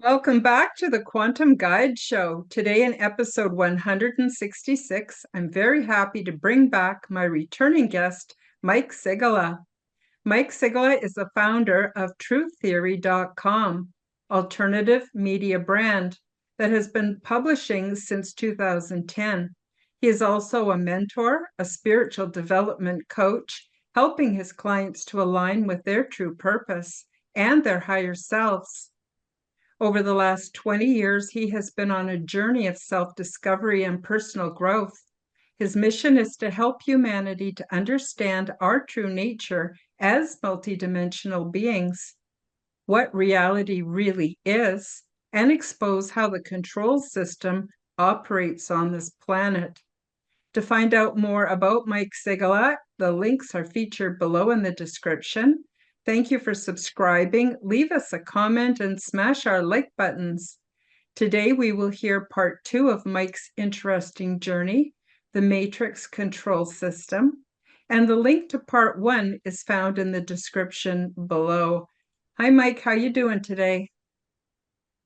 Welcome back to the Quantum Guide Show. Today, in episode 166, I'm very happy to bring back my returning guest, Mike Sygula. Mike Sygula is the founder of TruthTheory.com, alternative media brand that has been publishing since 2010. He is also a mentor, a spiritual development coach, helping his clients to align with their true purpose and their higher selves. Over the last 20 years, he has been on a journey of self-discovery and personal growth. His mission is to help humanity to understand our true nature as multidimensional beings, what reality really is, and expose how the control system operates on this planet. To find out more about Mike Sygula, the links are featured below in the description. Thank you for subscribing. Leave us a comment and smash our like buttons. Today we will hear part 2 of Mike's interesting journey, the Matrix Control System, and the link to part 1 is found in the description below. Hi Mike, how you doing today?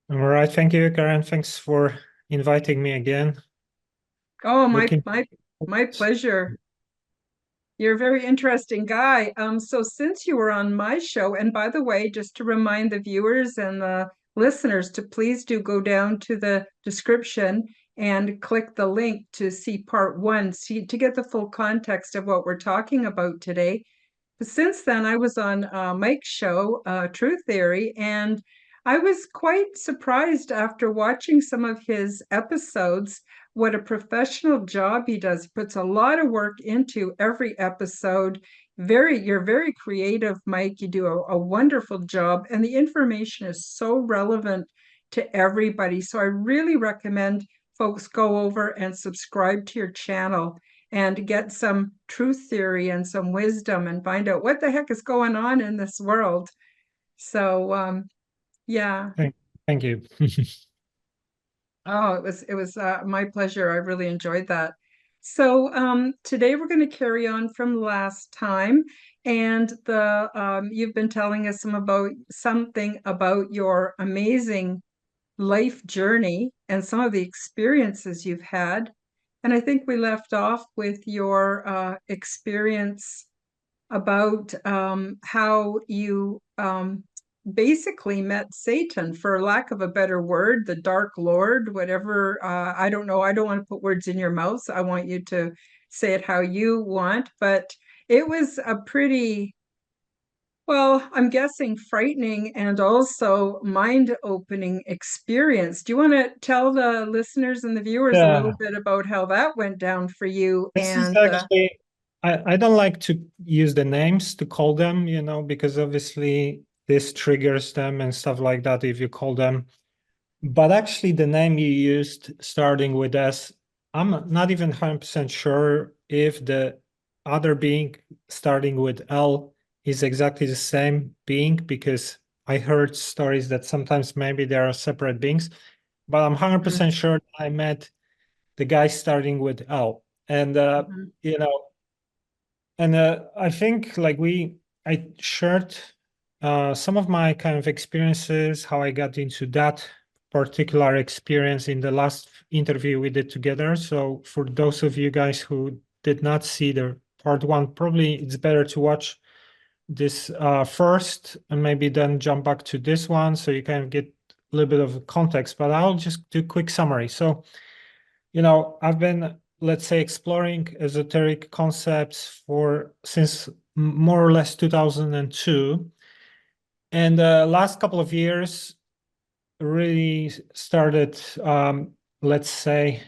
All right, thank you, Karen. Thanks for inviting me again. Oh, Looking my pleasure. You're a very interesting guy. So since you were on my show, and by the way, just to remind the viewers and the listeners to please do go down to the description and click the link to see part 1, see to get the full context of what we're talking about today. But since then, I was on Mike's show, Truth Theory, and I was quite surprised after watching some of his episodes what a professional job he does. He puts a lot of work into every episode. You're very creative, Mike. You do a wonderful job, and the information is so relevant to everybody. So I really recommend folks go over and subscribe to your channel and get some truth theory and some wisdom and find out what the heck is going on in this world. So yeah. thank, thank you. Oh, it was my pleasure. I really enjoyed that. So today we're going to carry on from last time, and the you've been telling us something about your amazing life journey and some of the experiences you've had. And I think we left off with your experience about how you basically met Satan, for lack of a better word, the Dark Lord, whatever. I don't know. I don't want to put words in your mouth. I want you to say it how you want. But it was a pretty, well, I'm guessing frightening and also mind-opening experience. Do you want to tell the listeners and the viewers a little Yeah, bit about how that went down for you? this is And actually, I don't like to use the names to call them, because obviously this triggers them and stuff like that if you call them. But actually, the name you used starting with S, I'm not even 100% sure if the other being starting with L is exactly the same being, because I heard stories that sometimes maybe there are separate beings, but I'm Mhm, 100% sure I met the guy starting with L. And, mhm, you know, I think like I shared some of my kind of experiences, how I got into that particular experience in the last interview we did together. So for those of you guys who did not see the part 1, probably it's better to watch this first and maybe then jump back to this one so you kind of get a little bit of context, but I'll just do a quick summary. So, I've been, let's say, exploring esoteric concepts for since more or less 2002. And the last couple of years really started, let's say,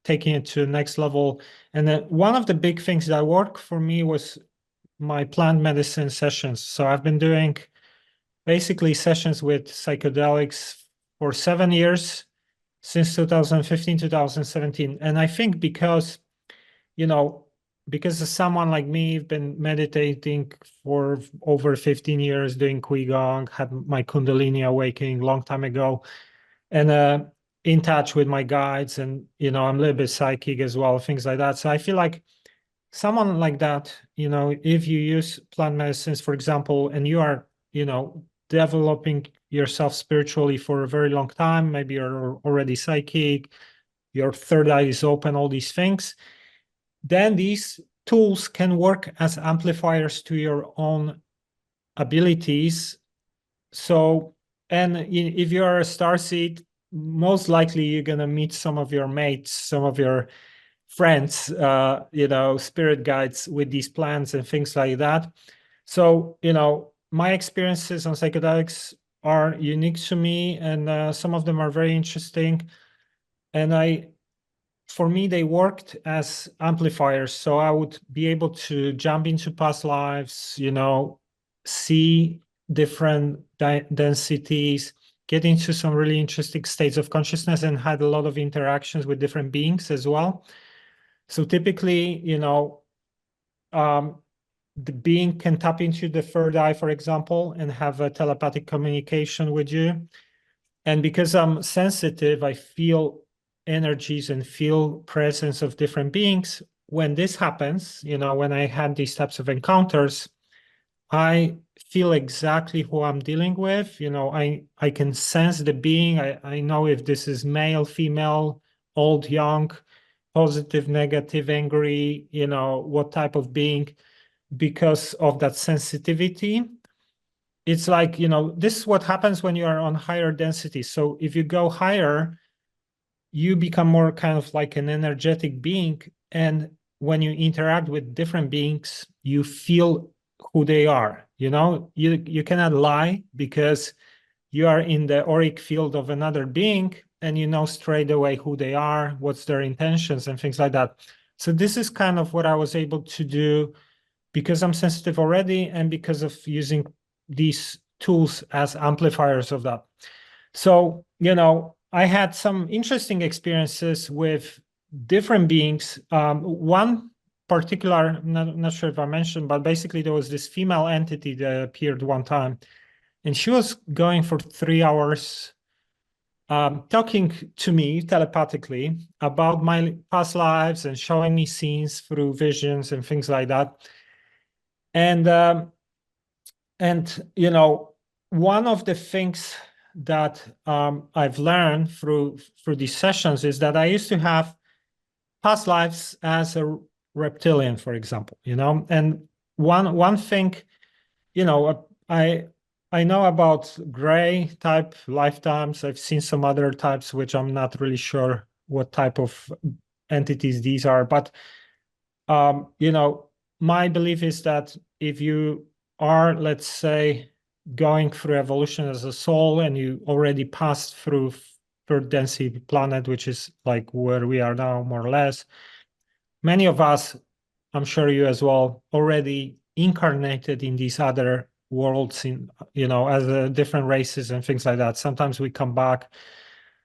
taking it to the next level. And then one of the big things that worked for me was my plant medicine sessions. So I've been doing basically sessions with psychedelics for 7 years, since 2015, 2017. And I think you know, because someone like me, I've been meditating for over 15 years, doing Qigong, had my Kundalini awakening a long time ago, and in touch with my guides. And, I'm a little bit psychic as well, things like that. So I feel like someone like that, if you use plant medicines, for example, and you are, developing yourself spiritually for a very long time, maybe you're already psychic, your third eye is open, all these things, then these tools can work as amplifiers to your own abilities. So, and if you're a starseed, most likely you're going to meet some of your mates, some of your friends, spirit guides with these plans and things like that. So, my experiences on psychedelics are unique to me, and some of them are very interesting. And for me, they worked as amplifiers. So I would be able to jump into past lives, see different densities, get into some really interesting states of consciousness, and had a lot of interactions with different beings as well. So typically, the being can tap into the third eye, for example, and have a telepathic communication with you. And because I'm sensitive, I feel energies and feel presence of different beings. When this happens, when I had these types of encounters, I feel exactly who I'm dealing with. I can sense the being. I know if this is male, female, old, young, positive, negative, angry, what type of being, because of that sensitivity. It's like, this is what happens when you are on higher density. So if you go higher, you become more kind of like an energetic being. And when you interact with different beings, you feel who they are. You cannot lie because you are in the auric field of another being, and you know straight away who they are, what's their intentions, and things like that. So this is kind of what I was able to do because I'm sensitive already, and because of using these tools as amplifiers of that. So, I had some interesting experiences with different beings. One particular, not sure if I mentioned, but basically there was this female entity that appeared one time, and she was going for 3 hours talking to me telepathically about my past lives and showing me scenes through visions and things like that. And one of the things that I've learned through these sessions is that I used to have past lives as a reptilian, for example. And one thing, I know about gray type lifetimes. I've seen some other types, which I'm not really sure what type of entities these are, but my belief is that if you are, let's say, going through evolution as a soul and you already passed through third density planet, which is like where we are now, more or less, many of us, I'm sure you as well, already incarnated in these other worlds as different races and things like that. Sometimes we come back.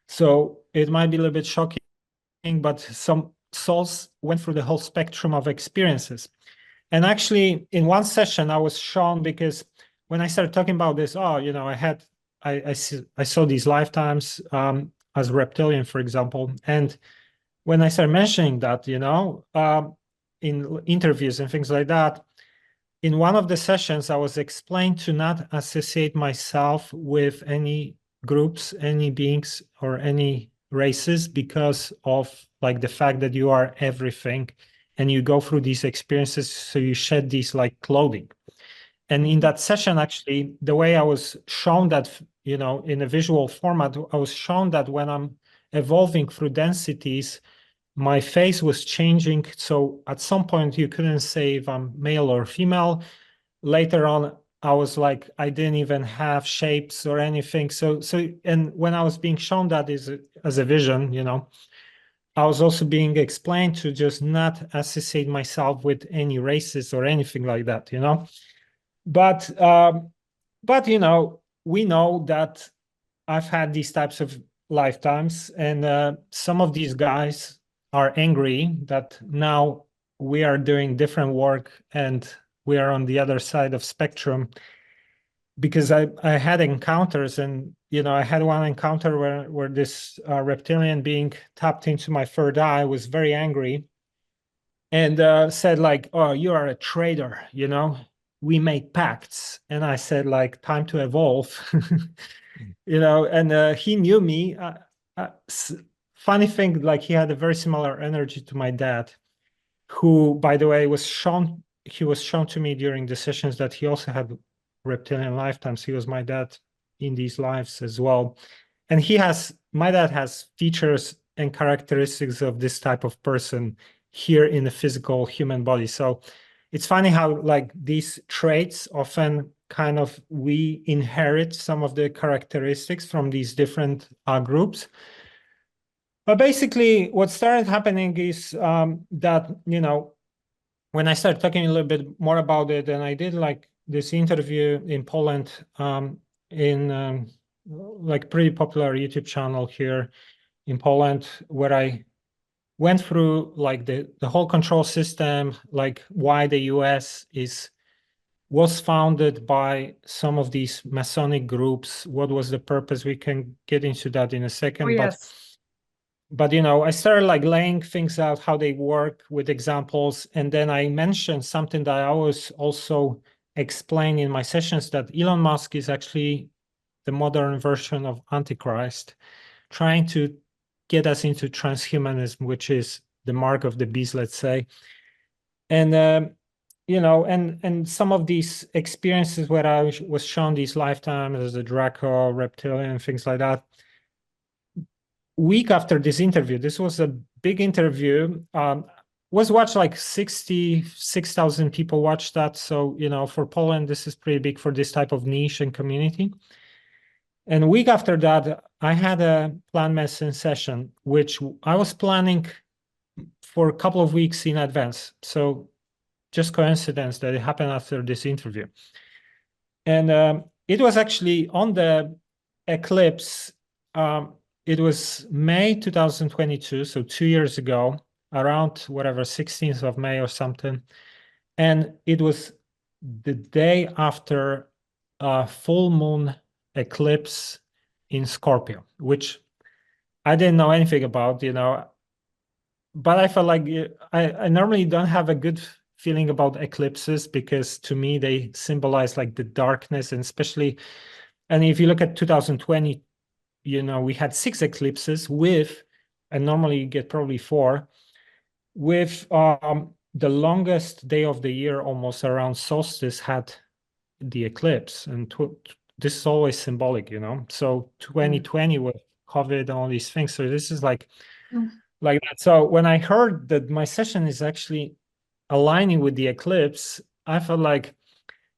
So it might be a little bit shocking, but some souls went through the whole spectrum of experiences. And actually, in one session, I was shown, because when I started talking about this, I saw these lifetimes as reptilian, for example. And when I started mentioning that, in interviews and things like that, in one of the sessions, I was explained to not associate myself with any groups, any beings, or any races, because of like the fact that you are everything and you go through these experiences. So you shed these like clothing. And in that session, actually, the way I was shown that, in a visual format, I was shown that when I'm evolving through densities, my face was changing. So at some point, you couldn't say if I'm male or female. Later on, I was like, I didn't even have shapes or anything. And when I was being shown that as a vision, I was also being explained to just not associate myself with any races or anything like that, But we know that I've had these types of lifetimes, and some of these guys are angry that now we are doing different work and we are on the other side of spectrum, because I had encounters, and I had one encounter where this reptilian being tapped into my third eye, was very angry, and said like, "Oh, you are a traitor, we make pacts." And I said like, "Time to evolve." And he knew me. Funny thing, like he had a very similar energy to my dad, who, by the way, he was shown to me during the sessions that he also had reptilian lifetimes. He was my dad in these lives as well. And my dad has features and characteristics of this type of person here in the physical human body. So it's funny how like these traits often kind of we inherit some of the characteristics from these different groups. But basically, what started happening is that, when I started talking a little bit more about it, and I did like this interview in Poland in like pretty popular YouTube channel here in Poland, where I went through like the whole control system, like why the US was founded by some of these Masonic groups. What was the purpose? We can get into that in a Oh, second, yes. but I started like laying things out how they work with examples, and then I mentioned something that I always also explain in my sessions, that Elon Musk is actually the modern version of Antichrist, trying to get us into transhumanism, which is the mark of the beast, let's say. And and some of these experiences where I was shown these lifetimes as a Draco, reptilian, things like that. Week after this interview, this was a big interview, was watched like 66,000 people watched that. So, for Poland, this is pretty big for this type of niche and community. And a week after that, I had a plant medicine session, which I was planning for a couple of weeks in advance. So just coincidence that it happened after this interview. And it was actually on the eclipse. It was May 2022, so 2 years ago, around whatever, 16th of May or something. And it was the day after a full moon eclipse in Scorpio, which I didn't know anything about, but I felt like I normally don't have a good feeling about eclipses, because to me they symbolize like the darkness, and especially, and if you look at 2020, we had 6 eclipses and normally you get probably 4, with the longest day of the year almost around solstice had the eclipse. And this is always symbolic, so 2020 with COVID and all these things. So this is like that. So when I heard that my session is actually aligning with the eclipse, I felt like,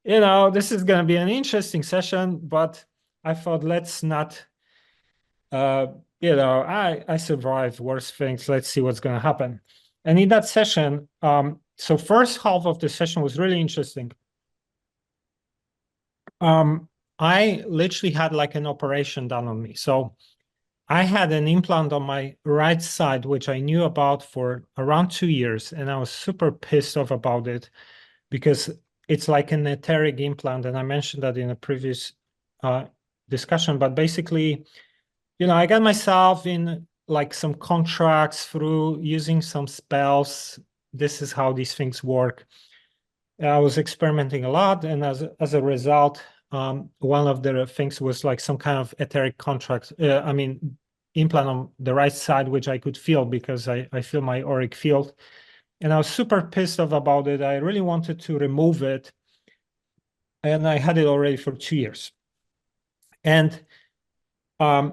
this is going to be an interesting session, but I thought, let's not, I survived worse things. Let's see what's going to happen. And in that session, so first half of the session was really interesting. I literally had like an operation done on me. So I had an implant on my right side, which I knew about for around 2 years, and I was super pissed off about it, because it's like an etheric implant, and I mentioned that in a previous discussion. But basically, I got myself in like some contracts through using some spells. This is how these things work. I was experimenting a lot, and as a result, one of the things was like some kind of etheric contract. Implant on the right side, which I could feel because I feel my auric field. And I was super pissed off about it. I really wanted to remove it. And I had it already for 2 years. And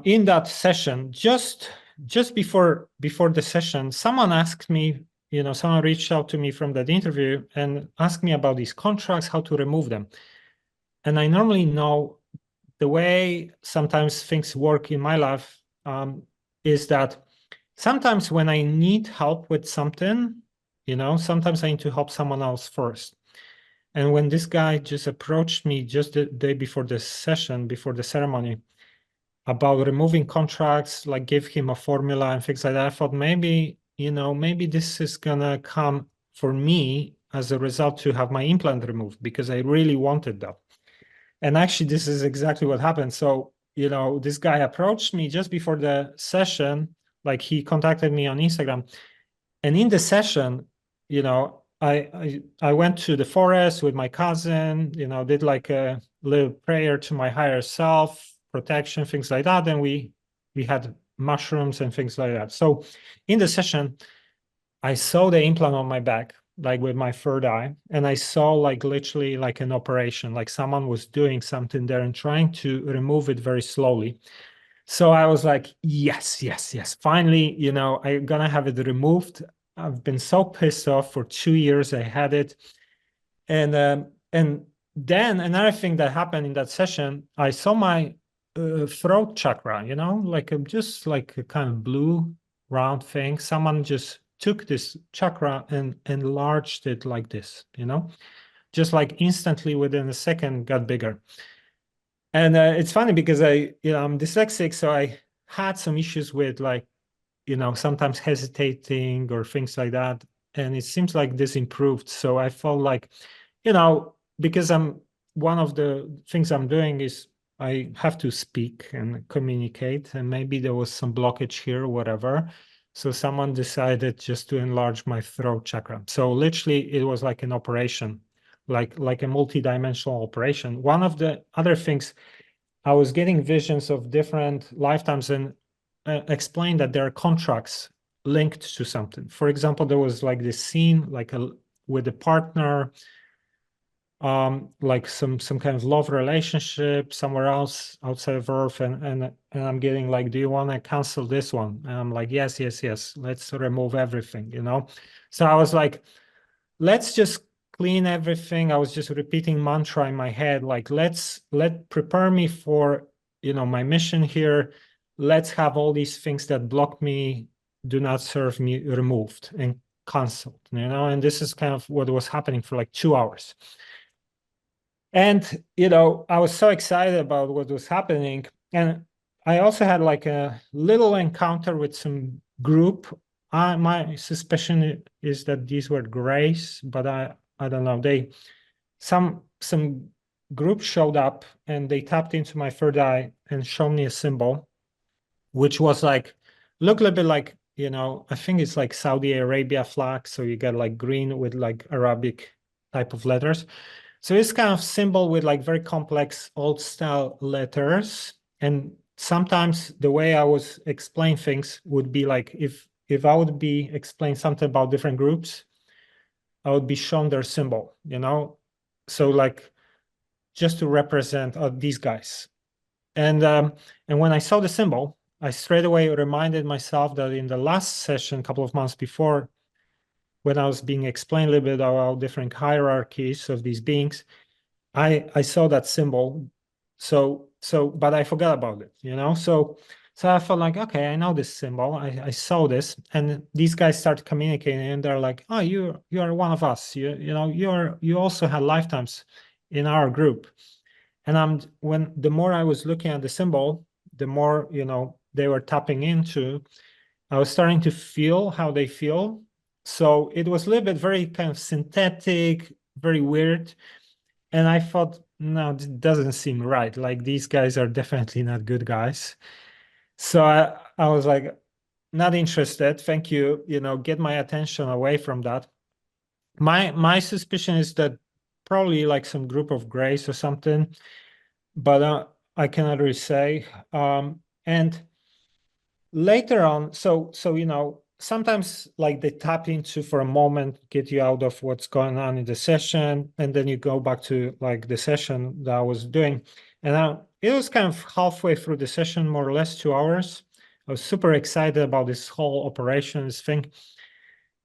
in that session, just before the session, someone asked me, someone reached out to me from that interview and asked me about these contracts, how to remove them. And I normally know the way sometimes things work in my life is that sometimes when I need help with something, sometimes I need to help someone else first. And when this guy just approached me just the day before the session, before the ceremony, about removing contracts, like give him a formula and things like that, I thought maybe this is gonna come for me as a result to have my implant removed, because I really wanted that. And actually, this is exactly what happened. So, this guy approached me just before the session, like he contacted me on Instagram. And in the session, I went to the forest with my cousin, did like a little prayer to my higher self, protection, things like that. And we had mushrooms and things like that. So in the session, I saw the implant on my back, like with my third eye, and I saw like literally like an operation, like someone was doing something there and trying to remove it very slowly. So I was like, yes, yes, yes. Finally, I'm gonna have it removed. I've been so pissed off for 2 years. I had it. And then another thing that happened in that session, I saw my throat chakra, like just like a kind of blue round thing. Someone just took this chakra and enlarged it like this, just like instantly within a second got bigger. And it's funny because I'm dyslexic, so I had some issues with like, sometimes hesitating or things like that. And it seems like this improved. So I felt like, because one of the things I'm doing is I have to speak and communicate, and maybe there was some blockage here or whatever. So someone decided just to enlarge my throat chakra. So literally it was like an operation, like a multi-dimensional operation. One of the other things, I was getting visions of different lifetimes and explained that there are contracts linked to something. For example, there was like this scene with a partner, like some kind of love relationship somewhere else outside of Earth, and I'm getting like, do you want to cancel this one? And I'm like, yes, yes, yes, let's remove everything, So I was like, let's just clean everything. I was just repeating mantra in my head, like, let prepare me for, my mission here. Let's have all these things that block me, do not serve me, removed and canceled, and this is kind of what was happening for like 2 hours. And, I was so excited about what was happening. And I also had like a little encounter with some group. My suspicion is that these were grays, but I don't know. Some group showed up and they tapped into my third eye and showed me a symbol, which was like, look a little bit like, I think it's like Saudi Arabia flag. So you get like green with like Arabic type of letters. So it's kind of symbol with like very complex old style letters. And sometimes the way I was explain things would be like, if I would be explain something about different groups, I would be shown their symbol, So like just to represent these guys. And when I saw the symbol, I straight away reminded myself that in the last session, a couple of months before, when I was being explained a little bit about different hierarchies of these beings, I saw that symbol. But I forgot about it, So I felt like, okay, I know this symbol. I saw this, and these guys start communicating, and they're like, oh, you are one of us. You also had lifetimes in our group. And the more I was looking at the symbol, the more, they were tapping into, I was starting to feel how they feel. So it was a little bit very kind of synthetic, very weird. And I thought, no, it doesn't seem right. Like these guys are definitely not good guys. So I was like, not interested. Thank you. Get my attention away from that. My suspicion is that probably like some group of grays or something, but I cannot really say. And later on, so sometimes like they tap into for a moment, get you out of what's going on in the session, and then you go back to like the session that I was doing. And it was kind of halfway through the session, more or less 2 hours. I was super excited about this whole operations thing.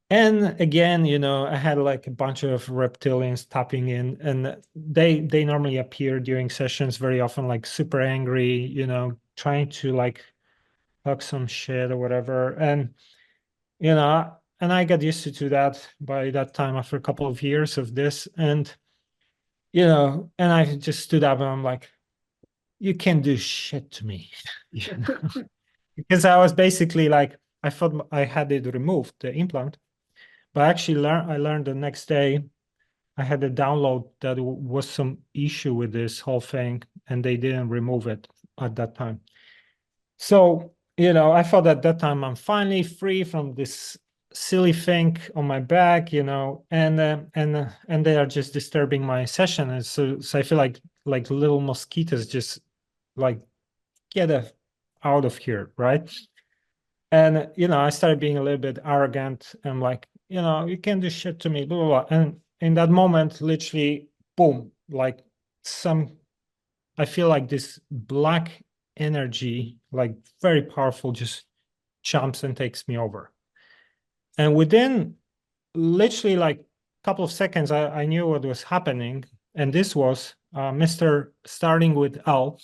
And again, I had like a bunch of reptilians tapping in, and they normally appear during sessions very often, like super angry, trying to like talk some shit or whatever. And and I got used to that by that time after a couple of years of this. And and I just stood up and I'm like, you can't do shit to me. Because I was basically like, I thought I had it removed, the implant, but actually I learned the next day I had a download that was some issue with this whole thing, and they didn't remove it at that time. So, I thought at that time I'm finally free from this silly thing on my back, and they are just disturbing my session. And so I feel like little mosquitoes just like get out of here, right? And, I started being a little bit arrogant. I'm like, you can't do shit to me, blah, blah, blah. And in that moment, literally, boom, like I feel like this black energy, like very powerful, just jumps and takes me over. And within literally like a couple of seconds, I knew what was happening. And this was Mr. starting with L.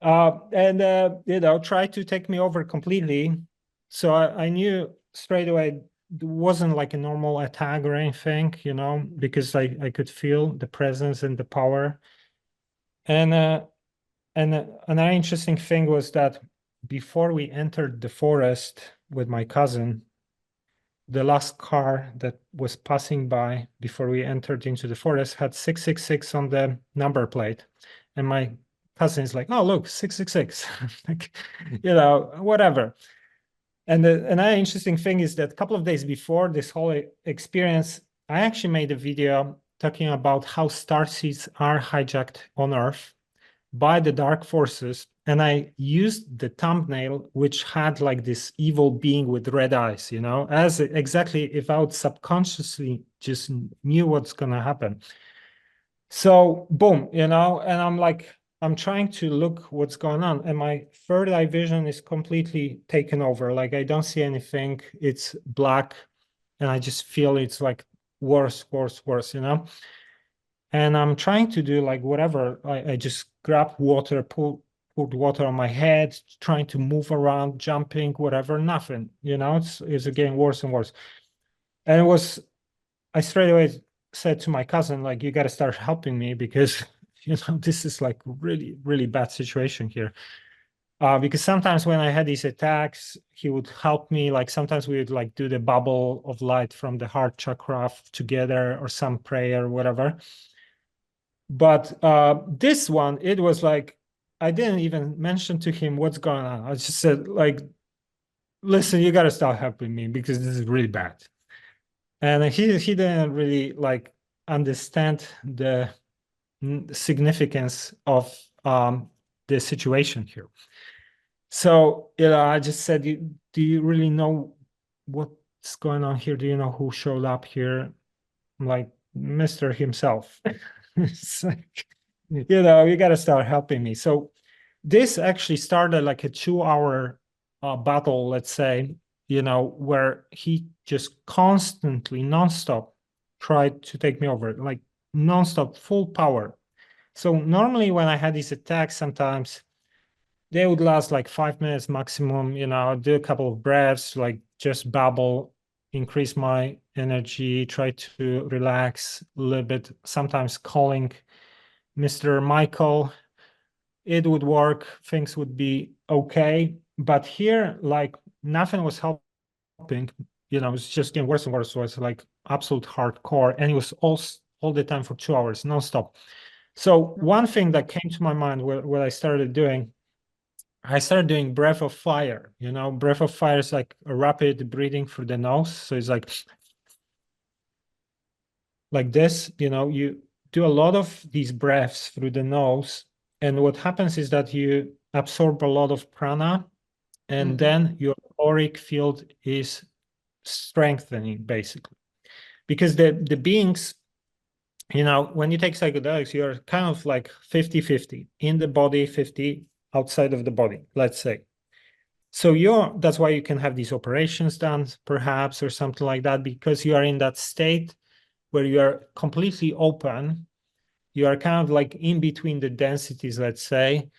Tried to take me over completely. So I knew straight away it wasn't like a normal attack or anything, because I could feel the presence and the power. And another interesting thing was that before we entered the forest with my cousin, the last car that was passing by before we entered into the forest had 666 on the number plate. And my cousin is like, oh, look, 666, like, whatever. And another interesting thing is that a couple of days before this whole experience, I actually made a video talking about how starseeds are hijacked on Earth by the dark forces. And I used the thumbnail, which had like this evil being with red eyes, as exactly if I would subconsciously just knew what's going to happen. So boom, and I'm like, I'm trying to look what's going on. And my third eye vision is completely taken over. Like I don't see anything. It's black. And I just feel it's like worse, worse, worse, And I'm trying to do like whatever. I just grab water, put water on my head, trying to move around, jumping, whatever, nothing. It's getting worse and worse. And I straight away said to my cousin, like, you got to start helping me because, this is like really, really bad situation here. Because sometimes when I had these attacks, he would help me. Like sometimes we would like do the bubble of light from the heart chakra together or some prayer, whatever. But this one, it was like, I didn't even mention to him what's going on. I just said, like, listen, you got to start helping me because this is really bad. And he didn't really like understand the significance of the situation here. So, I just said, do you really know what's going on here? Do you know who showed up here? I'm like, Mr. himself. It's like, you got to start helping me. So this actually started like a 2 hour battle, let's say, where he just constantly, nonstop tried to take me over, like nonstop, full power. So normally when I had these attacks, sometimes they would last like 5 minutes maximum, do a couple of breaths, like just babble, increase my energy, try to relax a little bit, sometimes calling Mr. Michael, it would work, things would be okay. But here, like nothing was helping, it was just getting worse and worse. So it's like absolute hardcore. And it was all the time for 2 hours, nonstop. So one thing that came to my mind what I started doing, I started doing breath of fire. Breath of fire is like a rapid breathing through the nose. So it's like this, you do a lot of these breaths through the nose. And what happens is that you absorb a lot of prana, and then your auric field is strengthening, basically. Because the beings, when you take psychedelics, you're kind of like 50-50 in the body, 50 outside of the body, let's say. So that's why you can have these operations done, perhaps, or something like that, because you are in that state where you are completely open. You are kind of like in between the densities, let's say.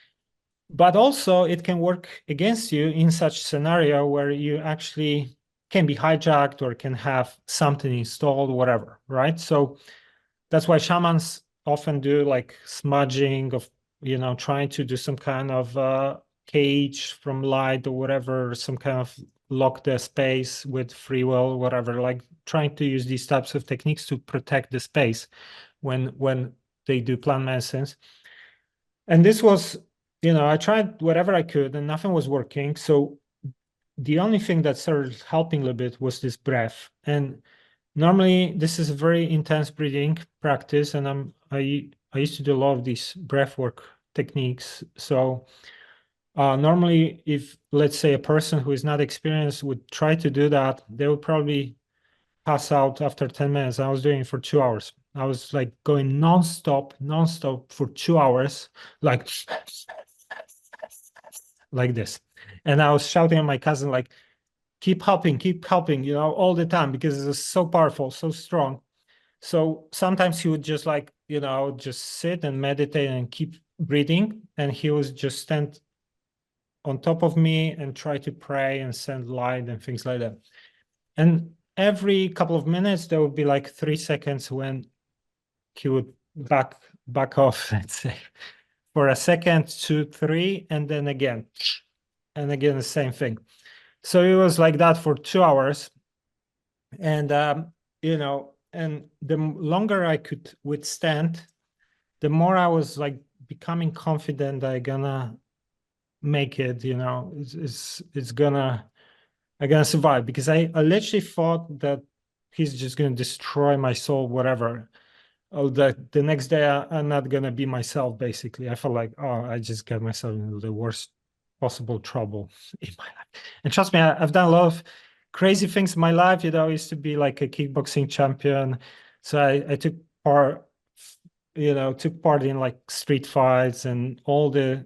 But also it can work against you in such scenario where you actually can be hijacked or can have something installed, whatever, right? So that's why shamans often do like smudging of, trying to do some kind of cage from light or whatever, some kind of lock the space with free will, whatever, like trying to use these types of techniques to protect the space when they do plant medicines. And this was, I tried whatever I could and nothing was working. So the only thing that started helping a little bit was this breath. And normally this is a very intense breathing practice. And I used to do a lot of this breath work techniques. So normally, if let's say a person who is not experienced would try to do that, they would probably pass out after 10 minutes. I was doing it for 2 hours. I was like going nonstop for 2 hours, like this. And I was shouting at my cousin, like, keep helping, all the time, because it was so powerful, so strong. So sometimes he would just like, just sit and meditate and keep breathing. And he would just stand on top of me and try to pray and send light and things like that. And every couple of minutes, there would be like 3 seconds when he would back off, let's say, for a second, 2, 3, and then again, and again, the same thing. So it was like that for 2 hours. And, and the longer I could withstand, the more I was like becoming confident I gonna make it, it's gonna, I'm gonna survive, because I literally thought that he's just gonna destroy my soul, whatever. Oh, the next day I'm not gonna be myself, basically. I felt like, oh, I just got myself into the worst possible trouble in my life. And trust me, I've done a lot of crazy things in my life. I used to be like a kickboxing champion. So I took part in like street fights and all the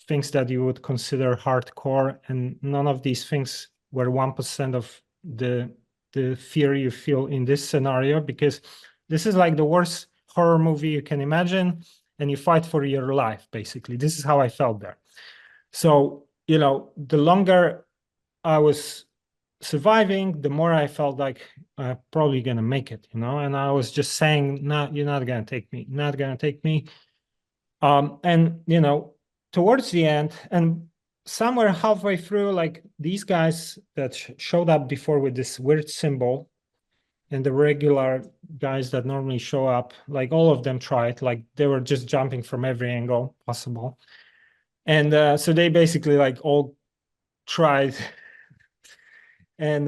things that you would consider hardcore. And none of these things were 1% of the fear you feel in this scenario, because this is like the worst horror movie you can imagine, and you fight for your life, basically. This is how I felt there. So, the longer I was surviving, the more I felt like I'm probably gonna make it, and I was just saying, no, you're not gonna take me, not gonna take me. And towards the end, and somewhere halfway through, like these guys that showed up before with this weird symbol, and the regular guys that normally show up, like all of them tried, like they were just jumping from every angle possible. And so they basically like all tried. And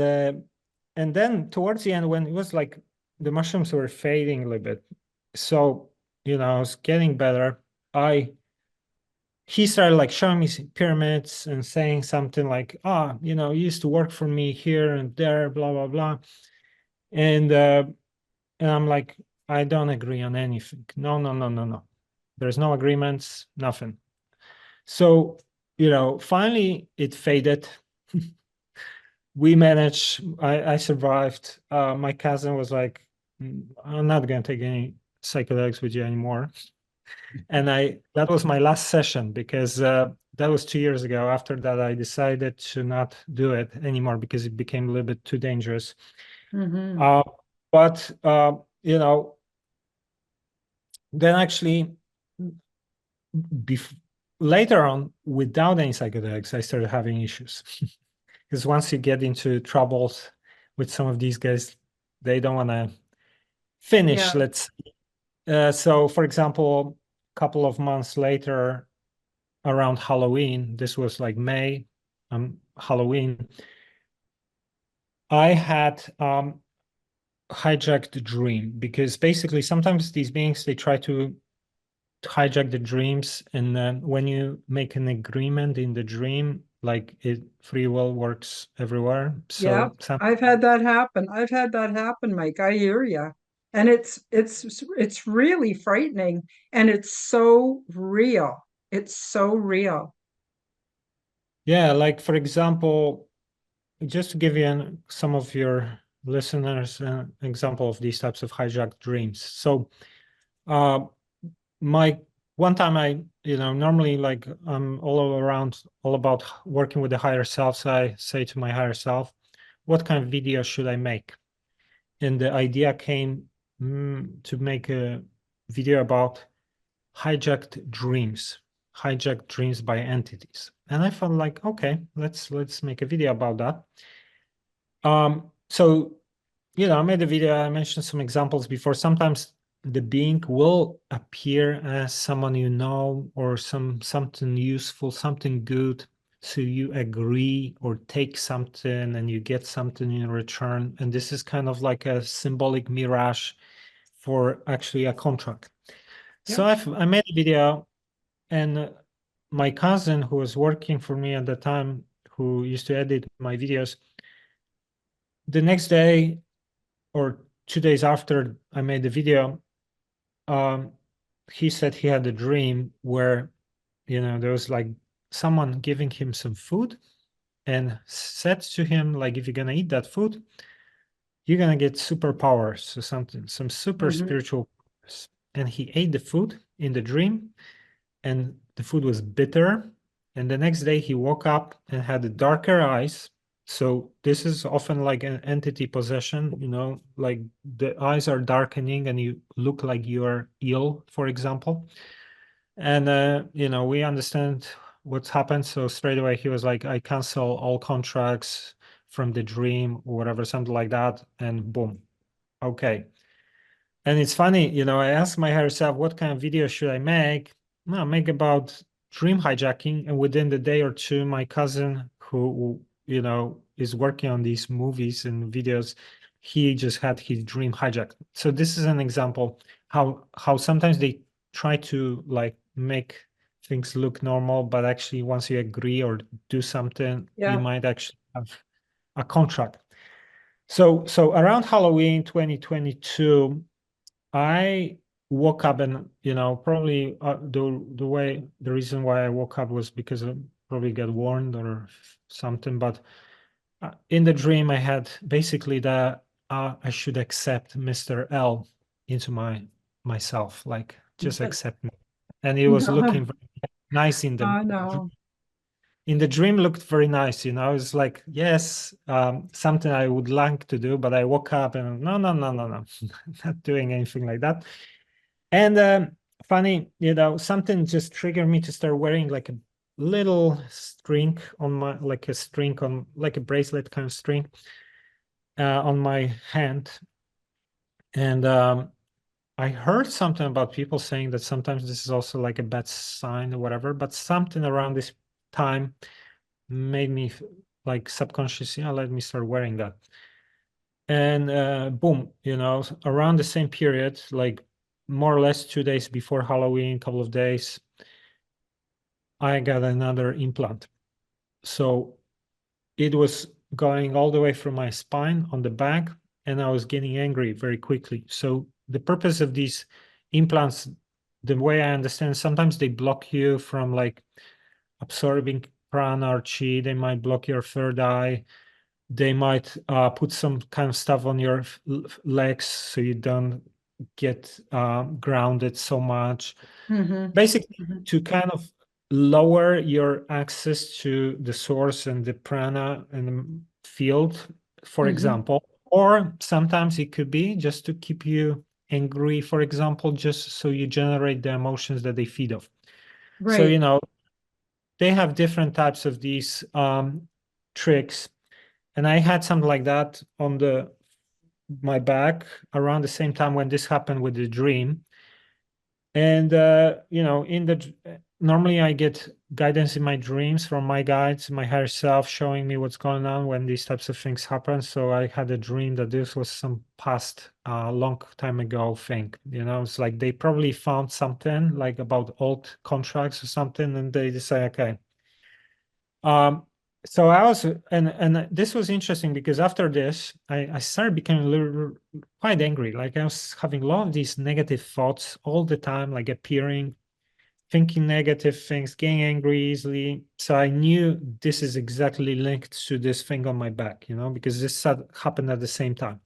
then towards the end, when it was like the mushrooms were fading a little bit, so I was getting better. He started like showing me pyramids and saying something like, you used to work for me here and there, blah blah blah. And I'm like, I don't agree on anything. No, no, no, no, no. There's no agreements, nothing. So, finally it faded. We managed. I survived. My cousin was like, I'm not going to take any psychedelics with you anymore. And that was my last session, because that was 2 years ago. After that, I decided to not do it anymore because it became a little bit too dangerous. Mm-hmm. But then actually, later on, without any psychedelics, I started having issues. Because once you get into troubles with some of these guys, they don't want to finish. Yeah. So for example, a couple of months later, around Halloween, this was like May, Halloween, I had hijacked the dream, because basically sometimes these beings, they try to hijack the dreams, and then when you make an agreement in the dream, like free will works everywhere. Yeah, So I've had that happen. I've had that happen, Mike. I hear you. And it's really frightening, and it's so real. It's so real. yeah, like for example, just to give you some of your listeners an example of these types of hijacked dreams. So uh, my one time, normally, like, I'm all around all about working with the higher self. So I say to my higher self, what kind of video should I make? And the idea came to make a video about hijacked dreams by entities. And I felt like, okay, let's make a video about that. So I made a video. I mentioned some examples before. Sometimes the being will appear as someone or something useful, something good. So you agree or take something and you get something in return. And this is kind of like a symbolic mirage for actually a contract. So Yep. I made a video, And my cousin, who was working for me at the time, who used to edit my videos, the next day or 2 days after I made the video, um, he said he had a dream where, there was like someone giving him some food and said to him, like, if you're gonna eat that food, you're gonna get superpowers or something, some super Mm-hmm. spiritual powers. And he ate the food in the dream, and the food was bitter. And the next day he woke up and had darker eyes. So this is often like an entity possession, like the eyes are darkening and you look like you're ill, for example. And we understand what's happened. So straight away he was like, I cancel all contracts from the dream or whatever, something like that. And boom. Okay. And it's funny, I asked my higher self, what kind of video should I make? No, make about dream hijacking. And within the day or two, my cousin, who, is working on these movies and videos, he just had his dream hijacked. So this is an example how sometimes they try to like make things look normal, but actually once you agree or do something, you Yeah. might actually have a contract. So around Halloween 2022, I woke up and probably the reason why I woke up was because I probably got warned or something. But in the dream, I had basically that I should accept Mr. L into myself, like just accept me. And he was looking very nice Oh, no. in the dream looked very nice. I was like, yes, something I would like to do, but I woke up and no, no, no, no, no, not doing anything like that. And funny, something just triggered me to start wearing like a little string on my, like a string on, like a bracelet kind of string on my hand. And I heard something about people saying that sometimes this is also like a bad sign or whatever, but something around this time made me like subconsciously, let me start wearing that. And boom, around the same period, like more or less 2 days before Halloween, couple of days, I got another implant. So it was going all the way from my spine on the back, and I was getting angry very quickly. So the purpose of these implants, the way I understand, sometimes they block you from like absorbing prana or chi. They might block your third eye. They might put some kind of stuff on your legs so you don't get grounded so much. Mm-hmm. Basically, Mm-hmm. to kind of lower your access to the source and the prana and the field, for Mm-hmm. example. Or sometimes it could be just to keep you angry, for example, just so you generate the emotions that they feed off. So, Right. they have different types of these tricks. And I had something like that on my back around the same time when this happened with the dream. And in the normally I get guidance in my dreams from my guides, my higher self, showing me what's going on when these types of things happen. So I had a dream that this was some past long time ago thing. It's like they probably found something like about old contracts or something, and they decide, okay. So I was, and this was interesting because after this, I started becoming a little quite angry. Like I was having a lot of these negative thoughts all the time, like appearing, thinking negative things, getting angry easily. So I knew this is exactly linked to this thing on my back, because this happened at the same time.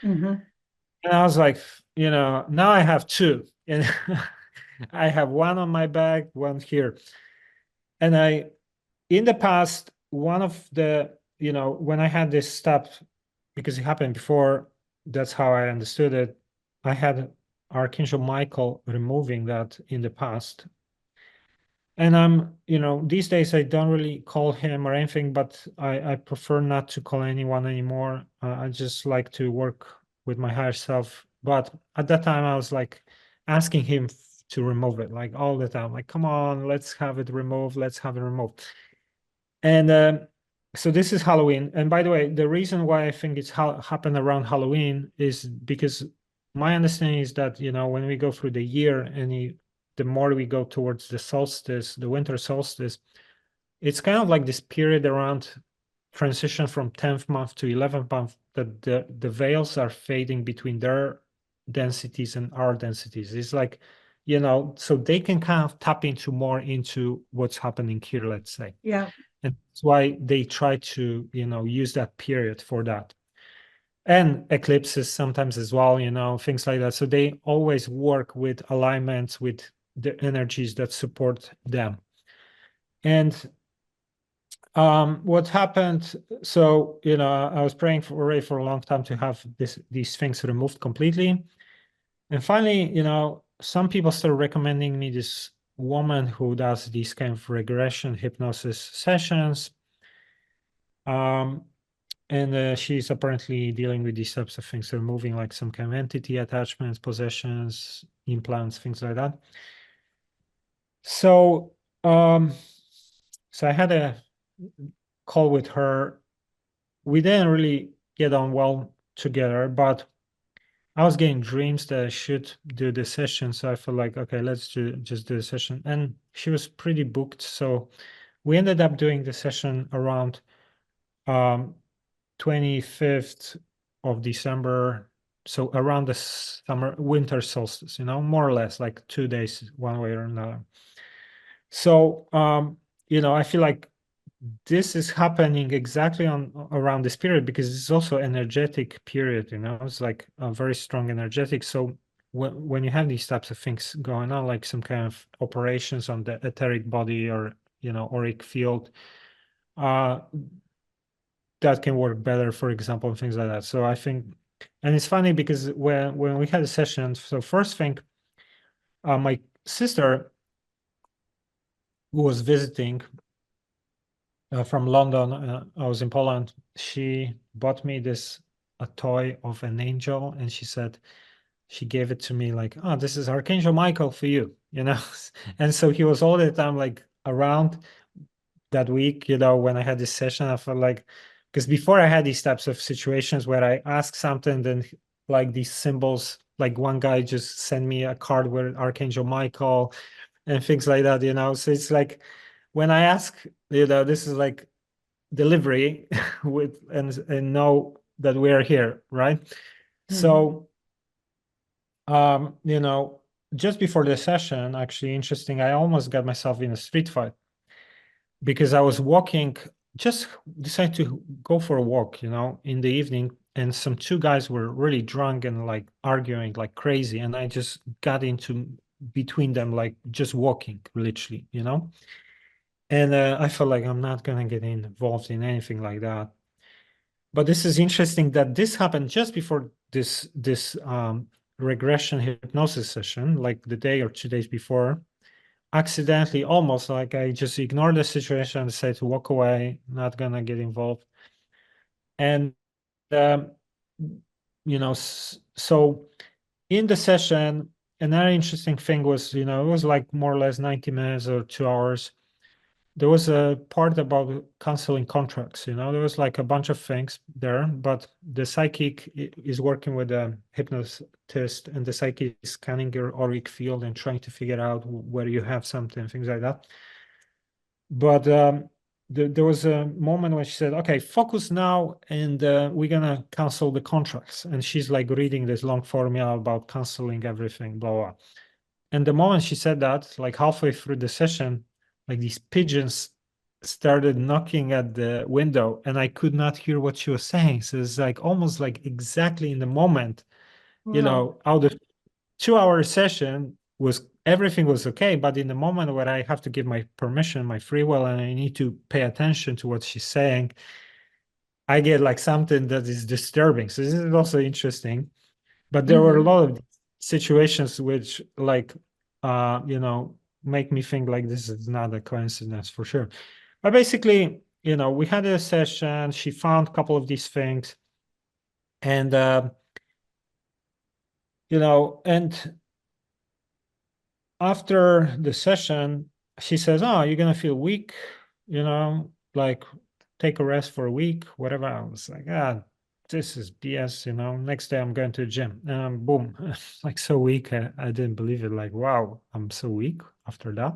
Mm-hmm. And I was like, now I have two, and I have one on my back, one here, and in the past, one of the, when I had this stuff, because it happened before, that's how I understood it. I had Archangel Michael removing that in the past. And these days I don't really call him or anything, but I prefer not to call anyone anymore. I just like to work with my higher self. But at that time, I was like asking him to remove it, like all the time, like, come on, let's have it removed, let's have it removed. And so this is Halloween. And by the way, the reason why I think it's happened around Halloween is because my understanding is that, when we go through the year, any the more we go towards the solstice, the winter solstice, it's kind of like this period around transition from 10th month to 11th month that the veils are fading between their densities and our densities. It's like, so they can kind of tap into more into what's happening here, let's say. Yeah. And that's why they try to, use that period for that. And eclipses sometimes as well, things like that. So they always work with alignments with the energies that support them. And what happened, so I was praying for a long time to have these things removed completely. And finally, some people started recommending me this woman who does these kind of regression hypnosis sessions. And she's apparently dealing with these types of things, removing like some kind of entity attachments, possessions, implants, things like that. So, so I had a call with her. We didn't really get on well together, but I was getting dreams that I should do the session. So I felt like, okay, let's just do the session. And she was pretty booked. So we ended up doing the session around 25th of December. So around the winter solstice, more or less like 2 days, one way or another. So, I feel like this is happening exactly around this period because it's also energetic period, it's like a very strong energetic. So when you have these types of things going on, like some kind of operations on the etheric body or auric field, that can work better, for example, and things like that. So I think, and it's funny because when we had a session, so first thing, my sister who was visiting from London. I was in Poland. She bought me a toy of an angel, and she said she gave it to me like, "Oh, this is Archangel Michael for you," And so he was all the time like around that week. When I had this session, I felt like because before I had these types of situations where I ask something, then like these symbols, like one guy just sent me a card with Archangel Michael and things like that. So it's like when I ask, this is like delivery with and know that we are here, right? So just before the session, actually interesting, I almost got myself in a street fight because I was walking, just decided to go for a walk, in the evening, and some two guys were really drunk and like arguing like crazy, and I just got into between them, like just walking literally, and I felt like I'm not gonna get involved in anything like that. But this is interesting that this happened just before this regression hypnosis session, like the day or 2 days before. Accidentally, almost like I just ignored the situation and decided to walk away, not gonna get involved. And um, so in the session, another interesting thing was, it was like more or less 90 minutes or 2 hours. There was a part about canceling contracts. There was like a bunch of things there, but the psychic is working with a hypnotist, and the psychic is scanning your auric field and trying to figure out where you have something, things like that. But there was a moment when she said, okay, focus now, and we're gonna cancel the contracts. And she's like reading this long formula about canceling everything, blah, blah. And the moment she said that, like halfway through the session, like these pigeons started knocking at the window, and I could not hear what she was saying. So it's like almost like exactly in the moment, out of 2 hour session was everything was okay. But in the moment where I have to give my permission, my free will, and I need to pay attention to what she's saying, I get like something that is disturbing. So this is also interesting. But there were a lot of situations which like make me think like this is not a coincidence for sure. But basically, we had a session, she found a couple of these things, and and after the session she says, oh, you're gonna feel weak, like take a rest for a week, whatever. I was like, this is BS, you know. Next day I'm going to the gym. Boom, like so weak. I didn't believe it. Like, wow, I'm so weak after that.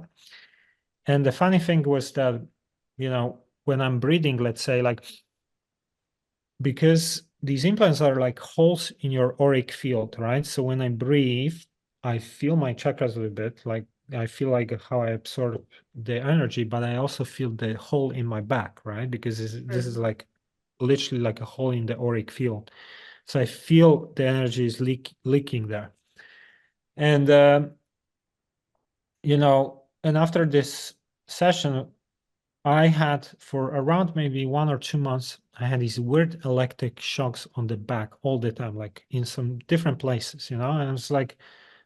And the funny thing was that, you know, when I'm breathing, let's say, like, because these implants are like holes in your auric field, right? So when I breathe, I feel my chakras a little bit, like I feel like how I absorb the energy, but I also feel the hole in my back, right? Because this is like literally like a hole in the auric field. So I feel the energy is leaking there. And, you know, and after this session, I had for around maybe 1 or 2 months, I had these weird electric shocks on the back all the time, like in some different places, you know, and I was like,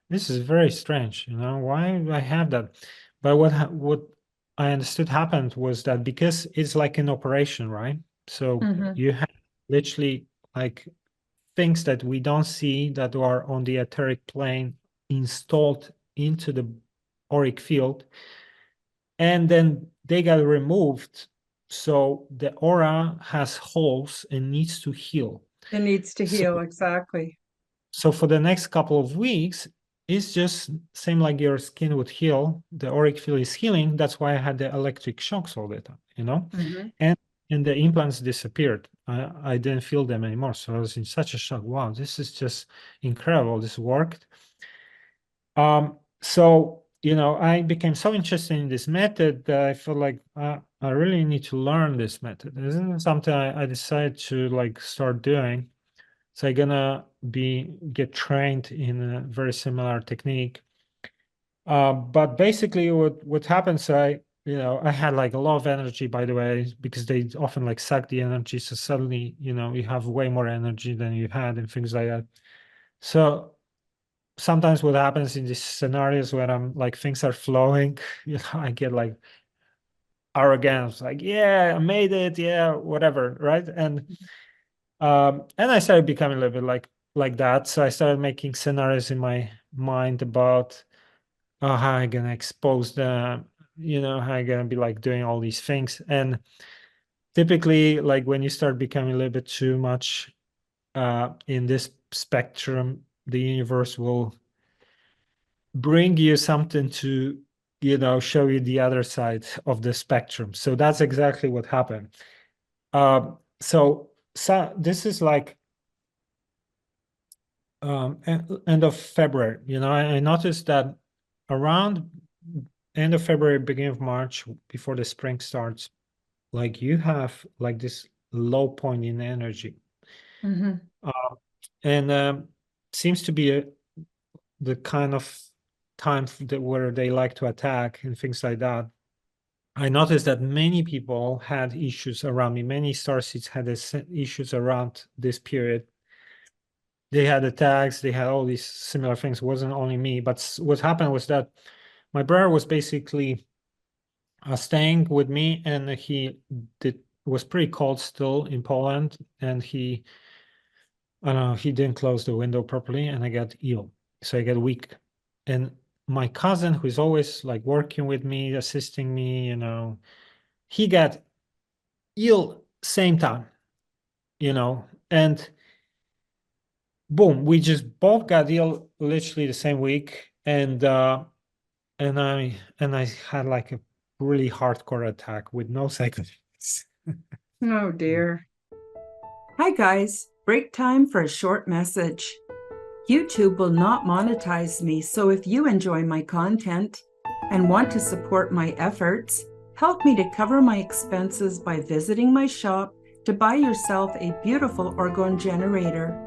this is very strange, you know, why do I have that? But what I understood happened was that because it's like an operation, right? So Mm-hmm. you have literally like things that we don't see that are on the etheric plane installed into the auric field, and then they got removed. So the aura has holes and needs to heal. It needs to So, heal, exactly. so for the next couple of weeks, it's just same like your skin would heal. The auric field is healing. That's why I had the electric shocks all the time, you know, Mm-hmm. and the implants disappeared. I didn't feel them anymore. So I was in such a shock. Wow, this is just incredible. This worked. So, you know, I became so interested in this method that I felt like I really need to learn this method. This isn't something I decided to like start doing. So I'm gonna get trained in a very similar technique. But basically what happens, you know, I had like a lot of energy, by the way, because they often like suck the energy. So suddenly, you know, you have way more energy than you had and things like that. So sometimes what happens in these scenarios where I'm like things are flowing, you know, I get like arrogance, like, yeah, I made it, yeah, whatever, right? And I started becoming a little bit like that. So I started making scenarios in my mind about how I'm gonna expose them, you know, how I'm gonna be like doing all these things. And typically, like when you start becoming a little bit too much in this spectrum, the universe will bring you something to, you know, show you the other side of the spectrum. So that's exactly what happened. So this is like end of February. You know, I noticed that around end of February, beginning of March, before the spring starts, like you have like this low point in energy. Mm-hmm. Uh, and seems to be the kind of time where they like to attack and things like that. I noticed that many people had issues around me. Many starseeds had issues around this period. They had attacks. They had all these similar things. It wasn't only me, but what happened was that my brother was basically staying with me, and he was pretty cold still in Poland, and he didn't close the window properly, and I got ill. So I got weak. And my cousin, who is always like working with me, assisting me, you know, he got ill same time, you know, and boom, we just both got ill literally the same week. And I had like a really hardcore attack with no second. Oh dear. Hi guys, break time for a short message. YouTube will not monetize me, so if you enjoy my content and want to support my efforts, help me to cover my expenses by visiting my shop to buy yourself a beautiful orgone generator.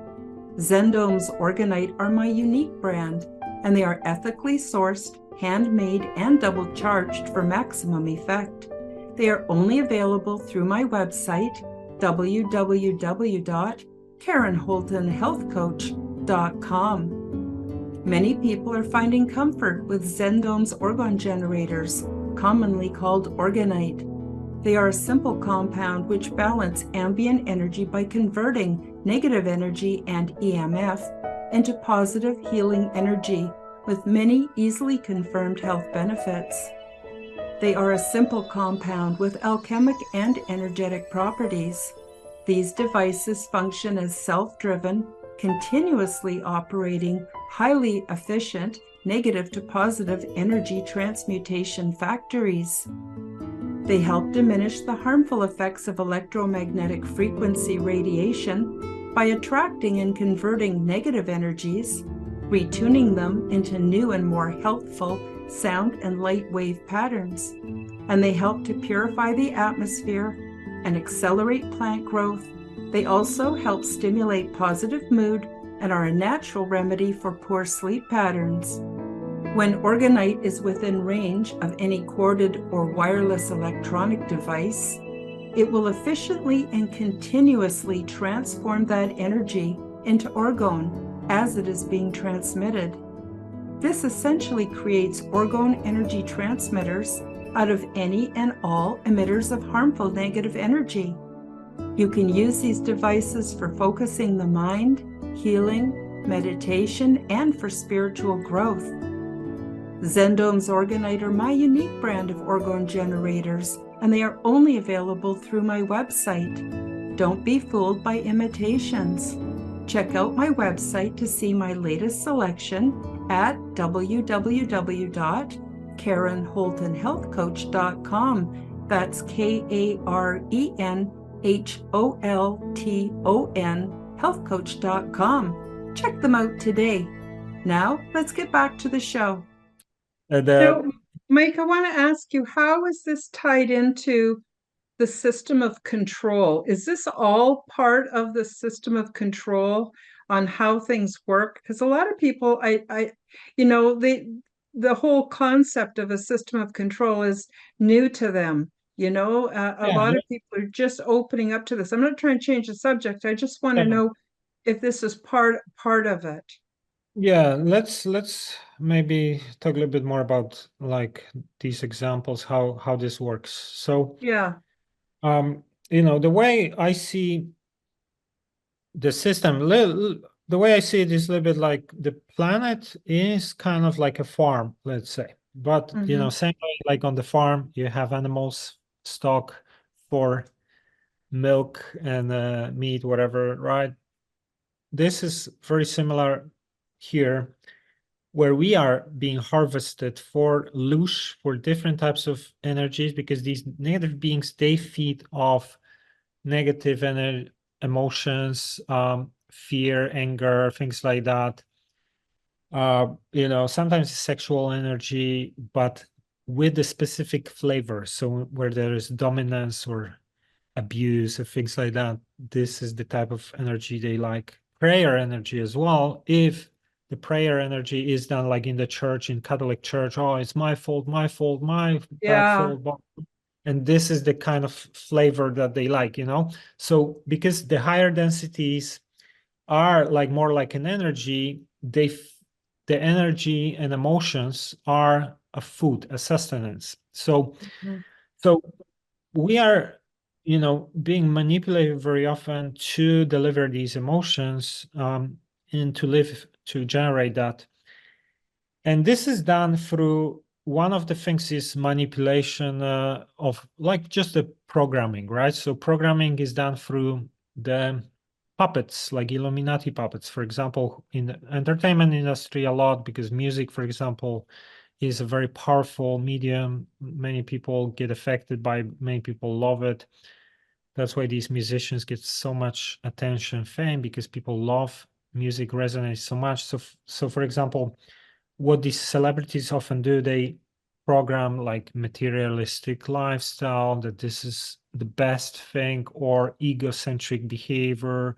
Zendome's Orgonite are my unique brand, and they are ethically sourced, handmade, and double charged for maximum effect. They are only available through my website, www.karenholtonhealthcoach.com. Many people are finding comfort with Zendome's orgone generators, commonly called Orgonite. They are a simple compound which balance ambient energy by converting negative energy and EMF into positive healing energy with many easily confirmed health benefits. They are a simple compound with alchemic and energetic properties. These devices function as self-driven, continuously operating, highly efficient, negative to positive energy transmutation factories. They help diminish the harmful effects of electromagnetic frequency radiation by attracting and converting negative energies, retuning them into new and more healthful sound and light wave patterns. And they help to purify the atmosphere and accelerate plant growth. They also help stimulate positive mood and are a natural remedy for poor sleep patterns. When orgonite is within range of any corded or wireless electronic device, it will efficiently and continuously transform that energy into orgone as it is being transmitted. This essentially creates orgone energy transmitters out of any and all emitters of harmful negative energy. You can use these devices for focusing the mind, healing, meditation, and for spiritual growth. Zendome's orgonite are my unique brand of orgone generators, and they are only available through my website. Don't be fooled by imitations. Check out my website to see my latest selection at www.KarenHoltonHealthCoach.com. That's KarenHolton healthcoach.com. Check them out today. Now, let's get back to the show. Now, Mike, I want to ask you, how is this tied into the system of control? Is this all part of the system of control on how things work? Because a lot of people, the whole concept of a system of control is new to them. A lot of people are just opening up to this. I'm not trying to change the subject. I just want to know if this is part of it. Yeah, let's maybe talk a little bit more about like these examples, how this works. So yeah, the way I see the system, the way I see it is a little bit like the planet is kind of like a farm, let's say. But same way, like on the farm, you have animals, stock for milk and meat, whatever, right? This is very similar here, where we are being harvested for loosh, for different types of energies, because these negative beings, they feed off negative emotions, fear, anger, things like that. Sometimes sexual energy, but with a specific flavor. So where there is dominance or abuse or things like that, this is the type of energy they like. Prayer energy as well. If the prayer energy is done like in the church, in Catholic Church, oh, it's my fault, my bad fault. And this is the kind of flavor that they like, So because the higher densities are like more like an energy, the energy and emotions are a food, a sustenance. So we are being manipulated very often to deliver these emotions and to generate that. And this is done through, one of the things is manipulation of like just the programming, right? So programming is done through the puppets, like Illuminati puppets, for example, in the entertainment industry a lot, because music, for example, is a very powerful medium. Many people get affected by, many people love it. That's why these musicians get so much attention, fame, because people love music, resonates so much. So for example, what these celebrities often do, they program like materialistic lifestyle, that this is the best thing, or egocentric behavior,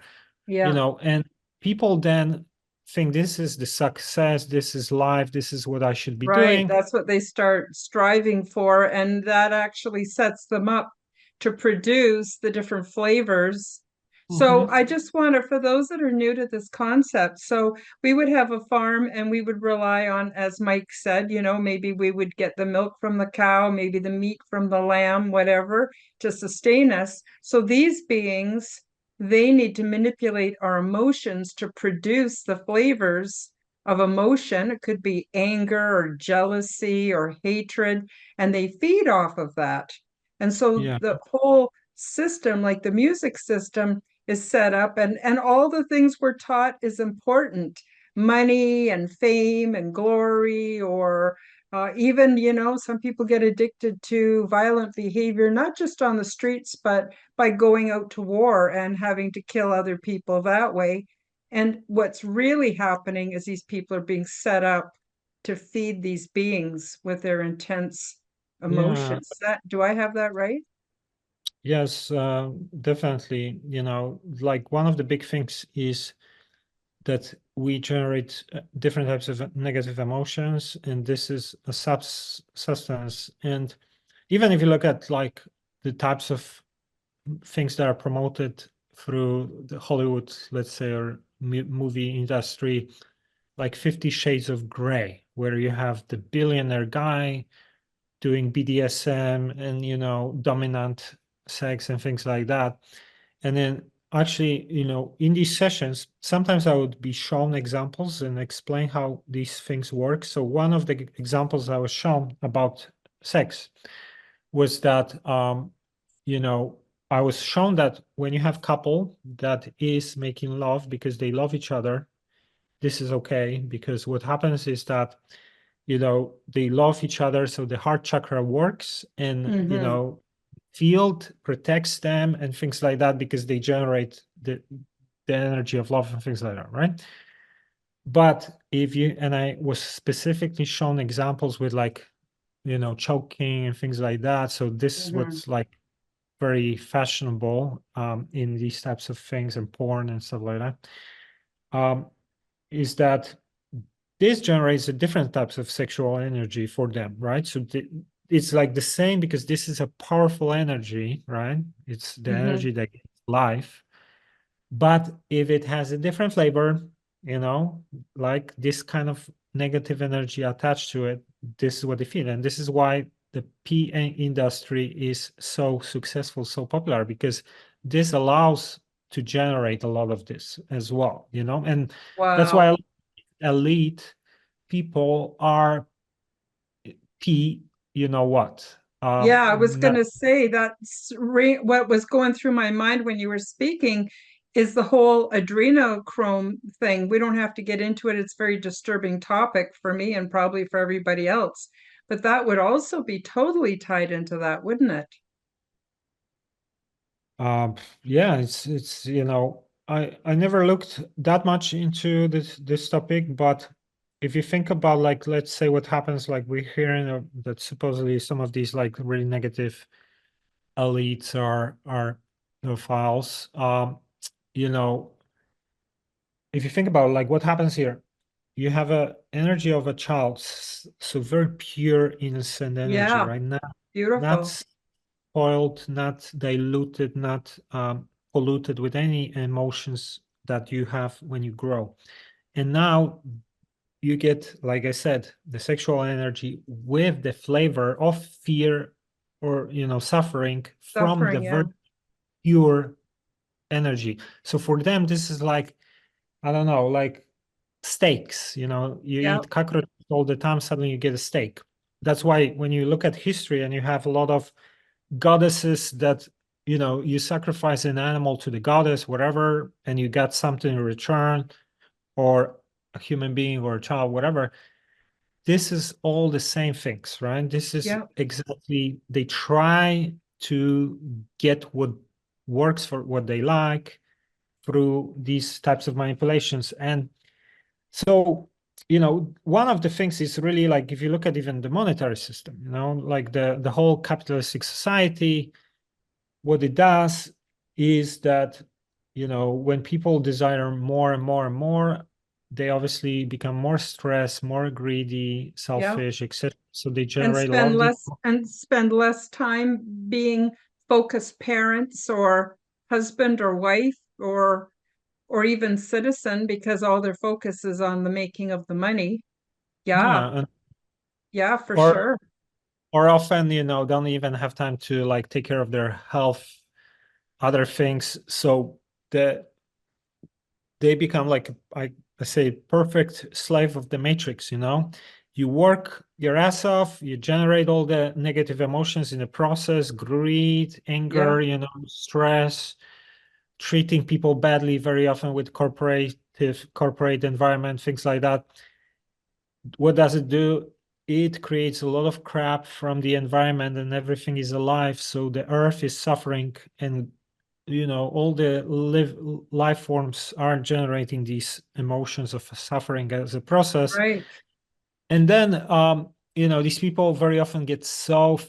and people then think this is the success, this is life, this is what I should be doing. That's what they start striving for, and that actually sets them up to produce the different flavors. So I just wonder, for those that are new to this concept, so we would have a farm and we would rely on, as Mike said, maybe we would get the milk from the cow, maybe the meat from the lamb, whatever, to sustain us. So these beings, they need to manipulate our emotions to produce the flavors of emotion. It could be anger or jealousy or hatred, and they feed off of that. And so the whole system, like the music system, is set up, and all the things we're taught is important. Money and fame and glory, or even, some people get addicted to violent behavior, not just on the streets, but by going out to war and having to kill other people that way. And what's really happening is these people are being set up to feed these beings with their intense Yeah, emotions. Do I have that right? yes, definitely. Like one of the big things is that we generate different types of negative emotions, and this is a substance. And even if you look at like the types of things that are promoted through the Hollywood, let's say, or movie industry, like 50 Shades of Grey, where you have the billionaire guy doing BDSM and, dominant sex and things like that. And then actually, in these sessions, sometimes I would be shown examples and explain how these things work. So one of the examples I was shown about sex was that, you know, I was shown that when you have couple that is making love because they love each other, this is okay, because what happens is that they love each other, so the heart chakra works, and Mm-hmm. field protects them and things like that, because they generate the energy of love and things like that, right? But if you and I was specifically shown examples with like choking and things like that, so this is Mm-hmm. what's like very fashionable in these types of things and porn and stuff like that, um, is that this generates a different types of sexual energy for them, right? So it's like the same, because this is a powerful energy, right? It's the Mm-hmm. energy that gives life. But if it has a different flavor, like this kind of negative energy attached to it, this is what they feel. And this is why the PA industry is so successful, so popular, because this allows to generate a lot of this as well, and that's Wow. why elite people are P, you know what? Yeah, I was going Not, to say what was going through my mind when you were speaking is the whole adrenochrome thing. We don't have to get into it. It's a very disturbing topic for me and probably for everybody else. But that would also be totally tied into that, wouldn't it? uh, yeah, it's I never looked that much into this topic, but if you think about, like, let's say what happens, like we're hearing that supposedly some of these like really negative elites are pedophiles. You know, if you think about like what happens here, you have a energy of a child, so very pure, innocent energy, Yeah, right? Not beautiful. spoiled, not diluted, not polluted with any emotions that you have when you grow. And now you get, like I said, the sexual energy with the flavor of fear or suffering from the Suffering, very yeah. pure energy. So for them, this is like, I don't know, like steaks. You Yeah, eat cockroaches all the time, suddenly you get a steak. That's why when you look at history and you have a lot of goddesses that you sacrifice an animal to the goddess, whatever, and you got something in return, or a human being or a child, whatever. This is all the same things, right? This is yeah. exactly, they try to get what works for what they like through these types of manipulations. And so, one of the things is really, like, if you look at even the monetary system, like the whole capitalistic society, what it does is that, when people desire more and more and more, they obviously become more stressed, more greedy, Yeah. selfish, etc. So they And generate a lot of these. spend less time being focused parents or husband or wife or even citizen, because all their focus is on the making of the money. Yeah, Yeah, and, yeah, for or sure. or often, don't even have time to like take care of their health, other things. So the they become like, I say, perfect slave of the matrix. You work your ass off, you generate all the negative emotions in the process, greed, Yeah. anger, stress, treating people badly very often with corporate environment, things like that. What does it do? It creates a lot of crap from the environment and everything is alive. So the earth is suffering and all the life forms are generating these emotions of suffering as a process. Right. And then these people very often get so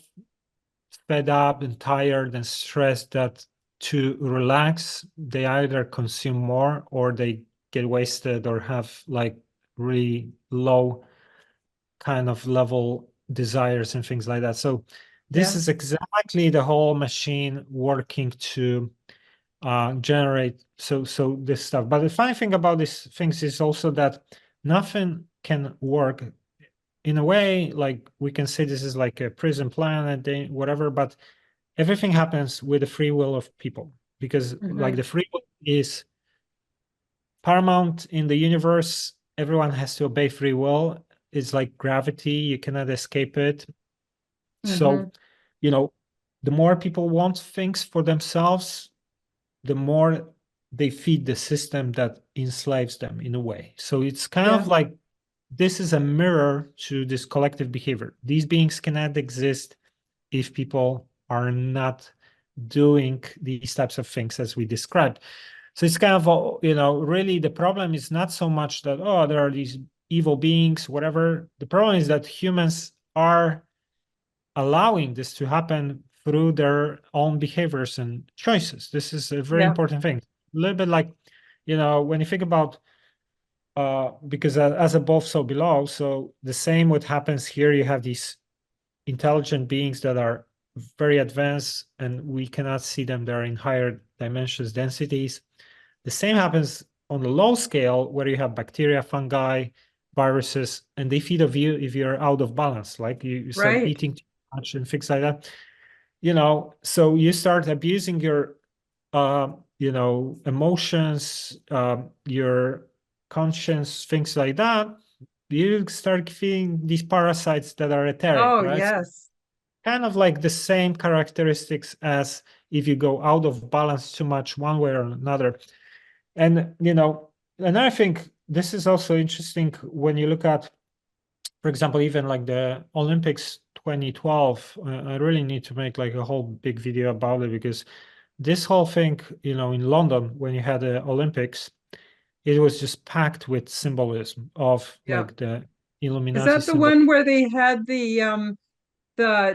fed up and tired and stressed that to relax, they either consume more or they get wasted or have like really low kind of level desires and things like that. So this Yeah. is exactly the whole machine working to generate so this stuff. But the funny thing about these things is also that nothing can work in a way. Like we can say this is like a prison planet, whatever, but everything happens with the free will of people because like Mm-hmm. the free will is paramount in the universe. Everyone has to obey free will. It's like gravity, you cannot escape it. Mm-hmm. So, you know, the more people want things for themselves, the more they feed the system that enslaves them in a way. So it's kind Yeah. of like this is a mirror to this collective behavior. These beings cannot exist if people are not doing these types of things as we described. So it's kind of, really the problem is not so much that, oh, there are these evil beings, whatever. The problem is that humans are allowing this to happen through their own behaviors and choices. This is a very Yeah. important thing. A little bit like, when you think about, because as above, so below, so the same what happens here, you have these intelligent beings that are very advanced and we cannot see them. They're in higher dimensions, densities. The same happens on the low scale where you have bacteria, fungi, viruses, and they feed off you if you're out of balance, like you start Right. eating too much and things like that. So you start abusing your, emotions, your conscience, things like that. You start feeding these parasites that are etheric, Oh, right? So yes. kind of like the same characteristics as if you go out of balance too much one way or another. And and I think this is also interesting when you look at, for example, even like the Olympics 2012. I really need to make like a whole big video about it because this whole thing, in London when you had the Olympics, it was just packed with symbolism of Yeah. like the Is Illuminati that the symbol. one where they had the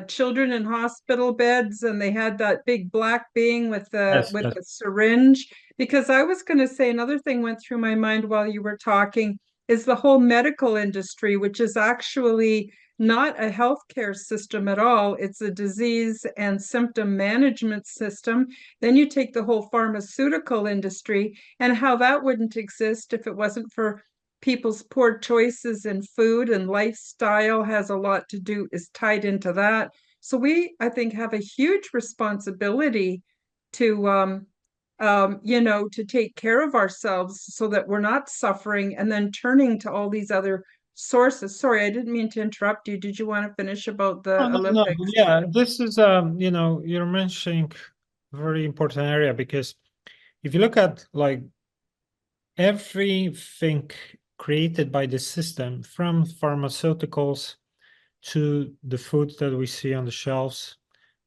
children in hospital beds and they had that big black being with the Yes, yes. syringe? Because I was going to say another thing went through my mind while you were talking is the whole medical industry, which is actually not a healthcare system at all. It's a disease and symptom management system. Then you take the whole pharmaceutical industry and how that wouldn't exist if it wasn't for people's poor choices in food, and lifestyle has a lot to do, is tied into that. So we, I think, have a huge responsibility to to take care of ourselves so that we're not suffering and then turning to all these other sources. Sorry, I didn't mean to interrupt you. Did you want to finish about Oh, the no, no, Olympics? yeah, this is you're mentioning a very important area because if you look at like everything created by the system, from pharmaceuticals to the food that we see on the shelves,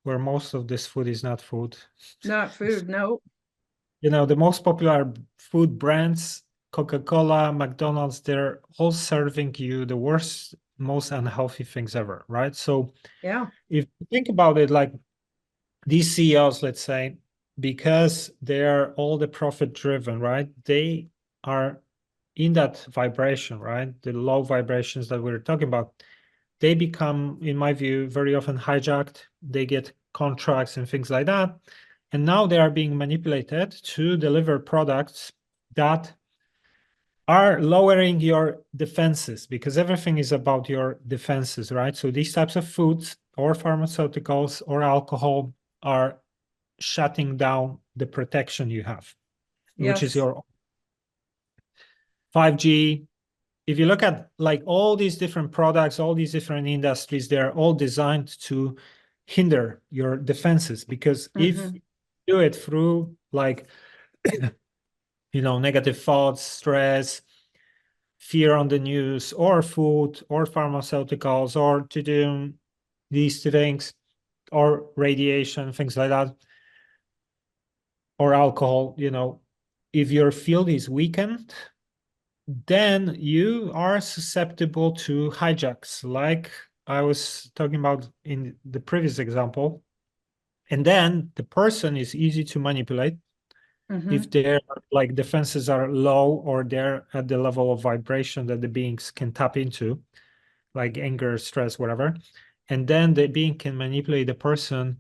where most of this food is not food. Not food, no. The most popular food brands, Coca-Cola, McDonald's, they're all serving you the worst, most unhealthy things ever, right? So Yeah. if you think about it, like these CEOs, let's say, because they're all the profit driven, right? They are in that vibration, right? The low vibrations that we we're talking about, they become, in my view, very often hijacked. They get contracts and things like that. And now they are being manipulated to deliver products that are lowering your defenses because everything is about your defenses, right? So these types of foods or pharmaceuticals or alcohol are shutting down the protection you have, which is Yes. your 5G, if you look at like all these different products, all these different industries, they're all designed to hinder your defenses, because if Mm-hmm. you do it through like negative thoughts, stress, fear on the news, or food, or pharmaceuticals, or to do these things, or radiation, things like that, or alcohol, if your field is weakened, then you are susceptible to hijacks, like I was talking about in the previous example. And then the person is easy to manipulate if Mm-hmm. their like defenses are low, or they're at the level of vibration that the beings can tap into, like anger, stress, whatever. And then the being can manipulate the person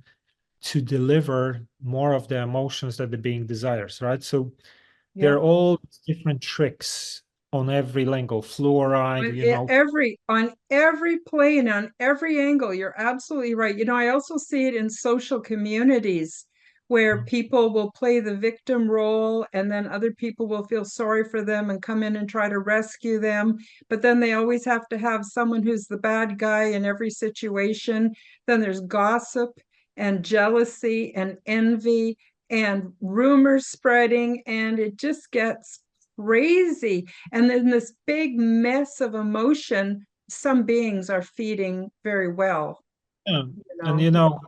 to deliver more of the emotions that the being desires, right? So there are Yep. all different tricks on every angle, fluoride, On every plane, on every angle, you're absolutely right. I also see it in social communities where people will play the victim role and then other people will feel sorry for them and come in and try to rescue them. But then they always have to have someone who's the bad guy in every situation. Then there's gossip and jealousy and envy and rumors spreading, and it just gets crazy. And then this big mess of emotion, some beings are feeding very well, yeah. you And know.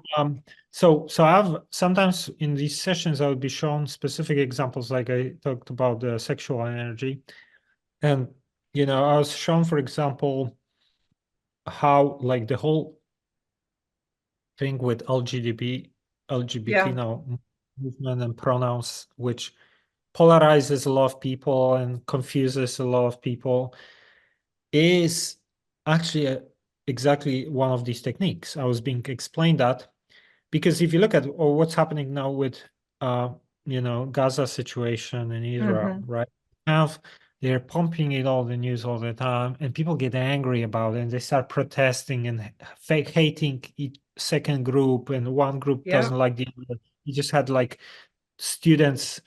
so I've sometimes in these sessions I would be shown specific examples, like I talked about the sexual energy. And I was shown, for example, how like the whole thing with LGBT Yeah, now movement and pronouns, which polarizes a lot of people and confuses a lot of people, is actually exactly one of these techniques. I was being explained that, because if you look at what's happening now with Gaza situation in Israel, mm-hmm. right? Have They're pumping it all the news all the time, and people get angry about it, and they start protesting and fake hating each second group, and one group Yeah. doesn't like the other. You just had like students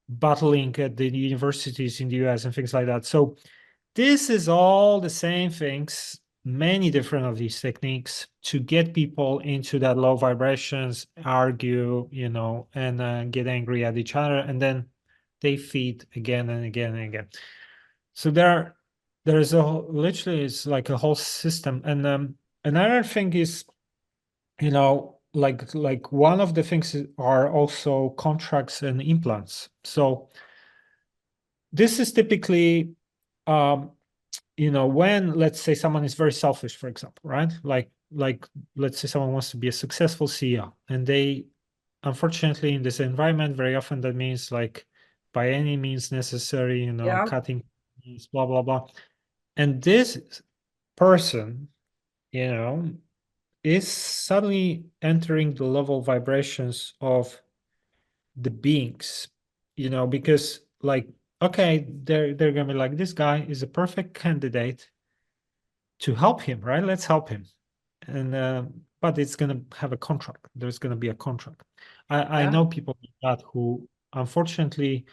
battling at the universities in the US and things like that. So this is all the same things, many different of these techniques to get people into that low vibrations, argue, and get angry at each other, and then they feed again and again and again. So there's literally it's like a whole system. And another thing is, like one of the things are also contracts and implants. So this is typically um, when, let's say, someone is very selfish, for example, right? Like let's say someone wants to be a successful CEO, and they, unfortunately, in this environment, very often that means like by any means necessary, Yeah. cutting, blah blah blah. And this person, you know is suddenly entering the level vibrations of the beings, because like, okay, they're gonna be like, this guy is a perfect candidate to help him, right? Let's help him. And but it's going to have a contract. There's going to be a contract. I Yeah. know people like that who unfortunately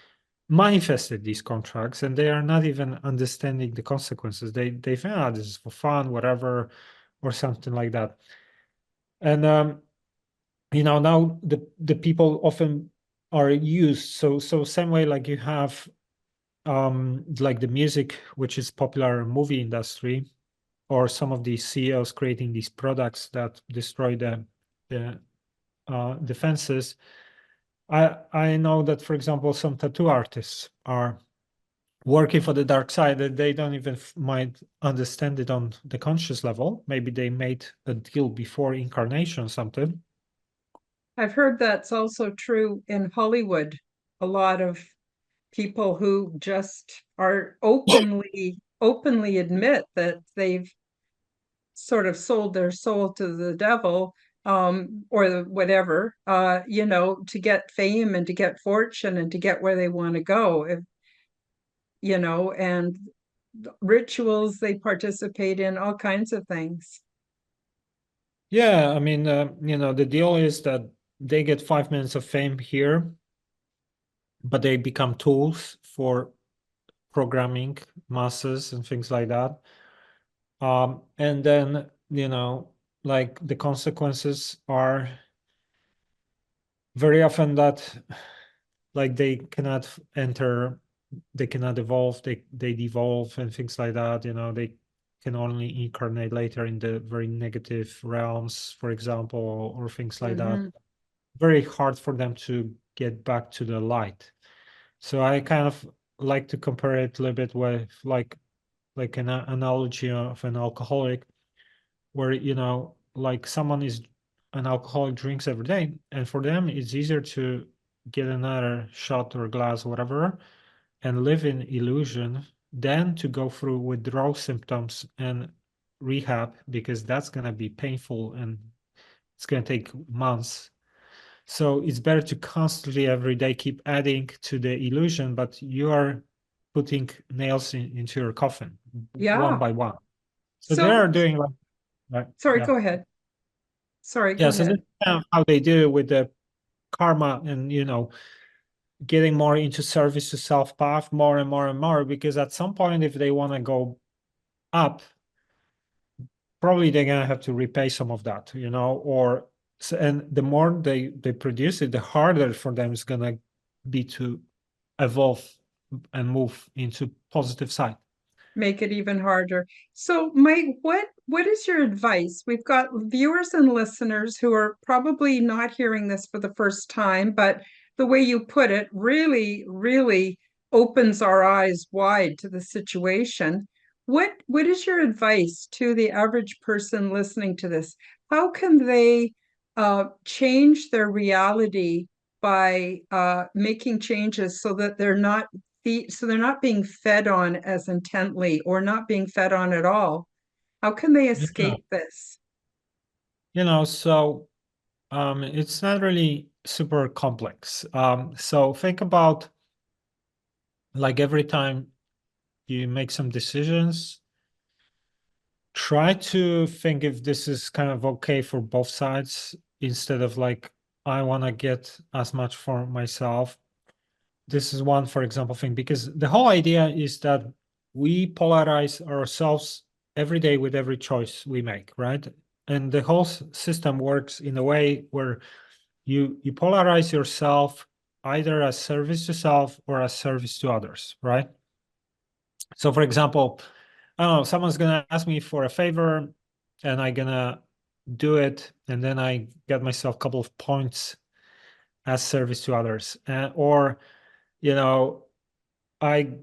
manifested these contracts, and they are not even understanding the consequences. They think, oh, this is for fun, whatever, or something like that. And now the people often are used. So same way, like you have like the music, which is popular movie industry, or some of these CEOs creating these products that destroy the defenses. I know that, for example, some tattoo artists are working for the dark side, that they don't even might understand it on the conscious level. Maybe they made a deal before incarnation or something. I've heard that's also true in Hollywood. A lot of people who just are openly admit that they've sort of sold their soul to the devil, or whatever, to get fame and to get fortune and to get where they want to go. And rituals they participate in, all kinds of things. Yeah, I mean, the deal is that they get 5 minutes of fame here, but they become tools for programming masses and things like that. And then, like the consequences are very often that like they cannot enter, they cannot evolve, they devolve and things like that. They can only incarnate later in the very negative realms, for example, or things like that. Hmm. Very hard for them to get back to the light. So I kind of like to compare it a little bit with like an analogy of an alcoholic, where like someone is an alcoholic, drinks every day, and for them it's easier to get another shot or glass, whatever, and live in illusion than to go through withdrawal symptoms and rehab, because that's going to be painful and it's going to take months. So it's better to constantly every day keep adding to the illusion, but you are putting nails into your coffin one Yeah. by one. So they So, are doing like, right, sorry, yeah. go ahead. Sorry, go Yeah, so this ahead. is kind of how they do with the karma, and getting more into service to self path more and more and more, because at some point, if they want to go up, probably they're gonna have to repay some of that, or and the more they produce it, the harder for them is gonna be to evolve and move into positive side. Make it even harder. So, Mike, what is your advice? We've got viewers and listeners who are probably not hearing this for the first time, but the way you put it really, really opens our eyes wide to the situation. What is your advice to the average person listening to this? How can they change their reality by making changes so that so they're not being fed on as intently or not being fed on at all? How can they Yeah. escape this? So it's not really super complex. So think about, like, every time you make some decisions, try to think if this is kind of okay for both sides, instead of like, I want to get as much for myself. This is one, for example, thing, because the whole idea is that we polarize ourselves every day with every choice we make, right? And the whole system works in a way where you polarize yourself either as service to self or as service to others, right? So for example, I don't know, someone's gonna ask me for a favor and I'm gonna do it, and then I get myself a couple of points as service to others. Or, you know, I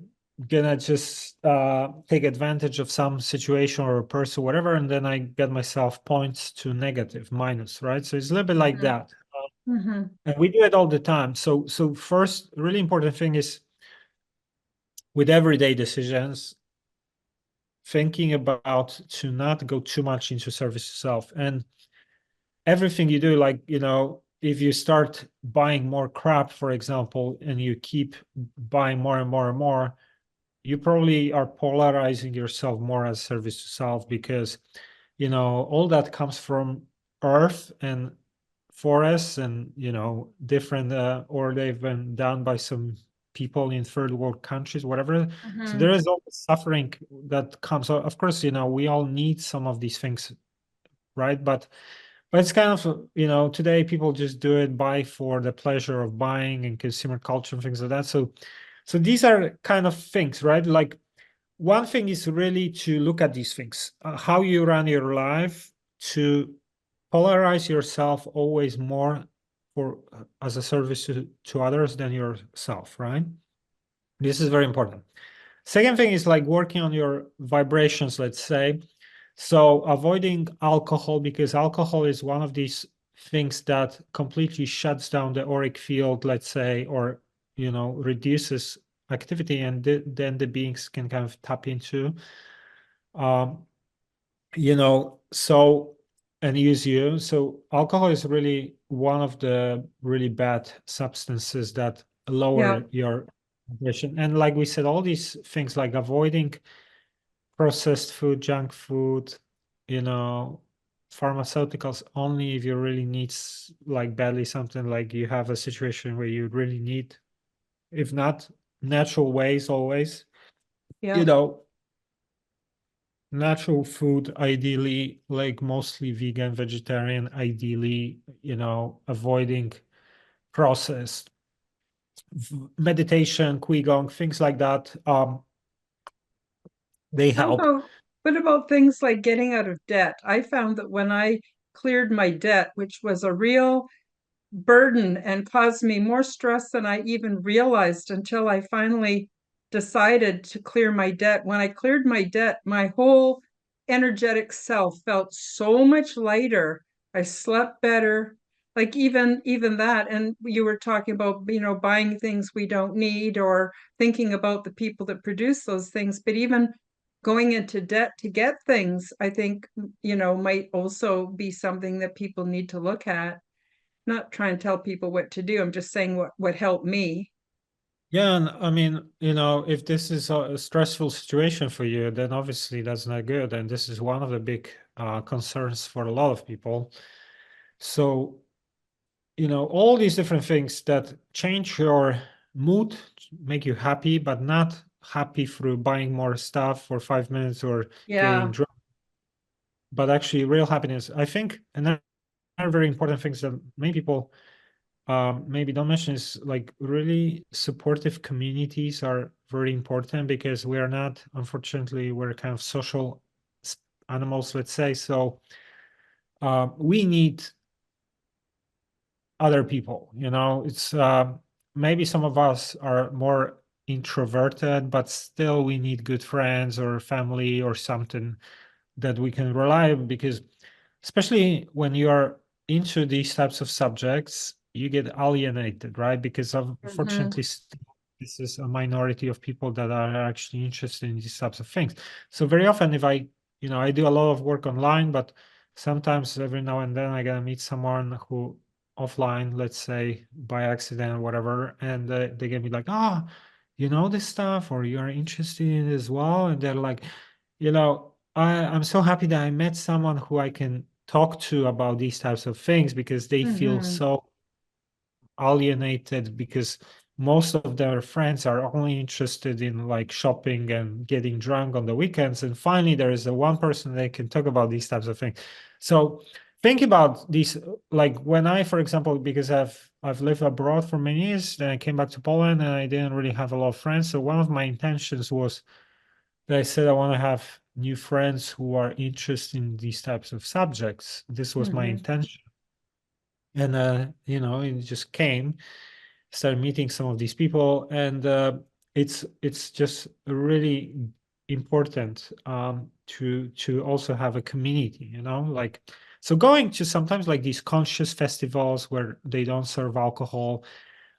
gonna just take advantage of some situation or a person, whatever, and then I get myself points to negative, minus, right? So it's a little bit like Mhm, that. mhm. And we do it all the time. So first, really important thing is, with everyday decisions, thinking about to not go too much into service to self. And everything you do, like, if you start buying more crap, for example, and you keep buying more and more and more, you probably are polarizing yourself more as service to self, because all that comes from earth and forests, and different or they've been done by some people in third world countries, whatever. So there Mhm. is always suffering that comes. So of course, we all need some of these things, right? But it's kind of, today people just do it, buy for the pleasure of buying, and consumer culture and things like that. So these are kind of things, right? Like, one thing is really to look at these things, how you run your life, to polarize yourself always more for as a service to others than yourself, right? This is very important. Second thing is like working on your vibrations, let's say. So avoiding alcohol, because alcohol is one of these things that completely shuts down the auric field, let's say, or reduces activity, and then the beings can kind of tap into. Um, so, and use you. So alcohol is really one of the really bad substances that Yeah. lower your vibration. And like we said, all these things like avoiding processed food, junk food, you know, pharmaceuticals only if you really need like badly something, like you have a situation where you really need, if not, natural ways always. Yeah. you know, natural food, ideally, like mostly vegan, vegetarian, ideally, avoiding processed meditation, qigong, things like that. They How help. about what about things like getting out of debt? I found that when I cleared my debt, which was a real burden and caused me more stress than I even realized until I finally decided to clear my debt. When I cleared my debt, my whole energetic self felt so much lighter. I slept better. Like even that, and you were talking about, buying things we don't need or thinking about the people that produce those things, but even going into debt to get things, I think, might also be something that people need to look at. Not trying to tell people what to do. I'm just saying what helped me. Yeah, and I mean, if this is a stressful situation for you, then obviously that's not good. And this is one of the big concerns for a lot of people. So, all these different things that change your mood, make you happy, but not happy through buying more stuff for 5 minutes or getting Yeah. drunk, but actually real happiness. I think another very important things that many people maybe don't mention is like really supportive communities are very important because we are not, unfortunately, we're kind of social animals, let's say. So we need other people. It's maybe some of us are more introverted, but still we need good friends or family or something that we can rely on, because especially when you are into these types of subjects, you get alienated, right? Because Hmm. unfortunately, this is a minority of people that are actually interested in these types of things. So very often, if I do a lot of work online, but sometimes every now and then I gotta meet someone who offline, let's say by accident or whatever, and they get me like, you know this stuff, or you're interested in it as well, and they're like, I'm so happy that I met someone who I can talk to about these types of things, because they feel Hmm. so alienated, because most of their friends are only interested in like shopping and getting drunk on the weekends, and finally there is a one person they can talk about these types of things. So think about these, like when I, for example, because I've lived abroad for many years, then I came back to Poland and I didn't really have a lot of friends. So one of my intentions was that I said I want to have new friends who are interested in these types of subjects. This was my Hmm. intention. And it just came, started meeting some of these people, and it's just really important to also have a community, like, so going to sometimes like these conscious festivals where they don't serve alcohol.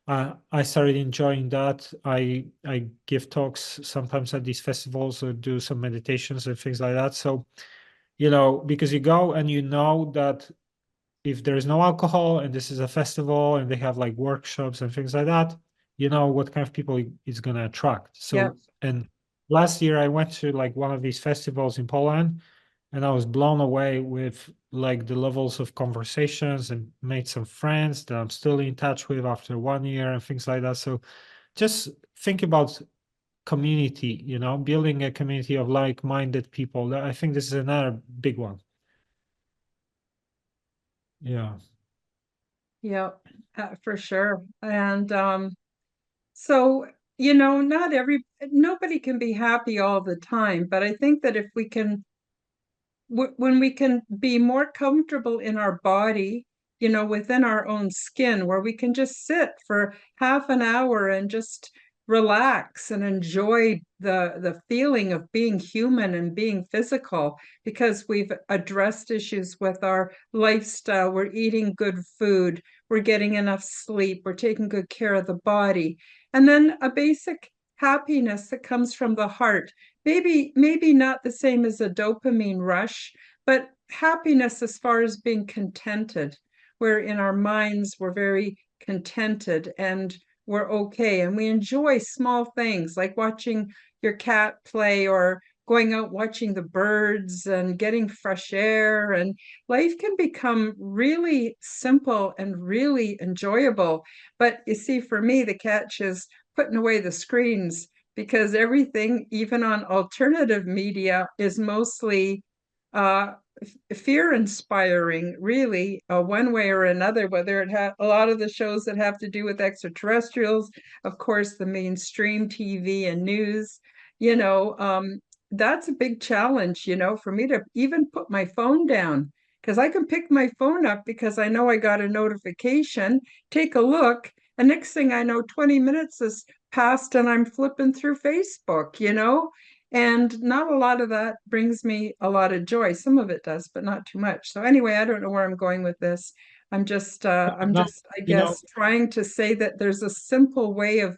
I started enjoying that. I give talks sometimes at these festivals or do some meditations and things like that. So, because you go and you know that if there is no alcohol and this is a festival and they have like workshops and things like that, you know what kind of people it's going to attract. Yep. So, and last year I went to like one of these festivals in Poland, and I was blown away with like the levels of conversations, and made some friends that I'm still in touch with after 1 year and things like that. So just think about community, building a community of like-minded people. I think this is another big one. Yeah. Yep. For sure. And so, not nobody can be happy all the time, but I think that if we can when we can be more comfortable in our body, within our own skin, where we can just sit for half an hour and just relax and enjoy the feeling of being human and being physical, because we've addressed issues with our lifestyle, we're eating good food, we're getting enough sleep, we're taking good care of the body, and then a basic happiness that comes from the heart. Maybe not the same as a dopamine rush, but happiness as far as being contented, where in our minds we're very contented and we're okay, and we enjoy small things like watching your cat play, or going out watching the birds and getting fresh air, and life can become really simple and really enjoyable. But you see, for me, the catch is putting away the screens because everything, even on alternative media, is mostly uh, fear inspiring, really, one way or another, whether it a lot of the shows that have to do with extraterrestrials, of course, the mainstream TV and news, you know, that's a big challenge, for me to even put my phone down, because I can pick my phone up because I know I got a notification, take a look, and next thing I know, 20 minutes has passed and I'm flipping through Facebook, and not a lot of that brings me a lot of joy. Some of it does, but not too much. So anyway, I don't know where I'm going with this. I'm No, just, I you know, guess, trying to say that there's a simple way of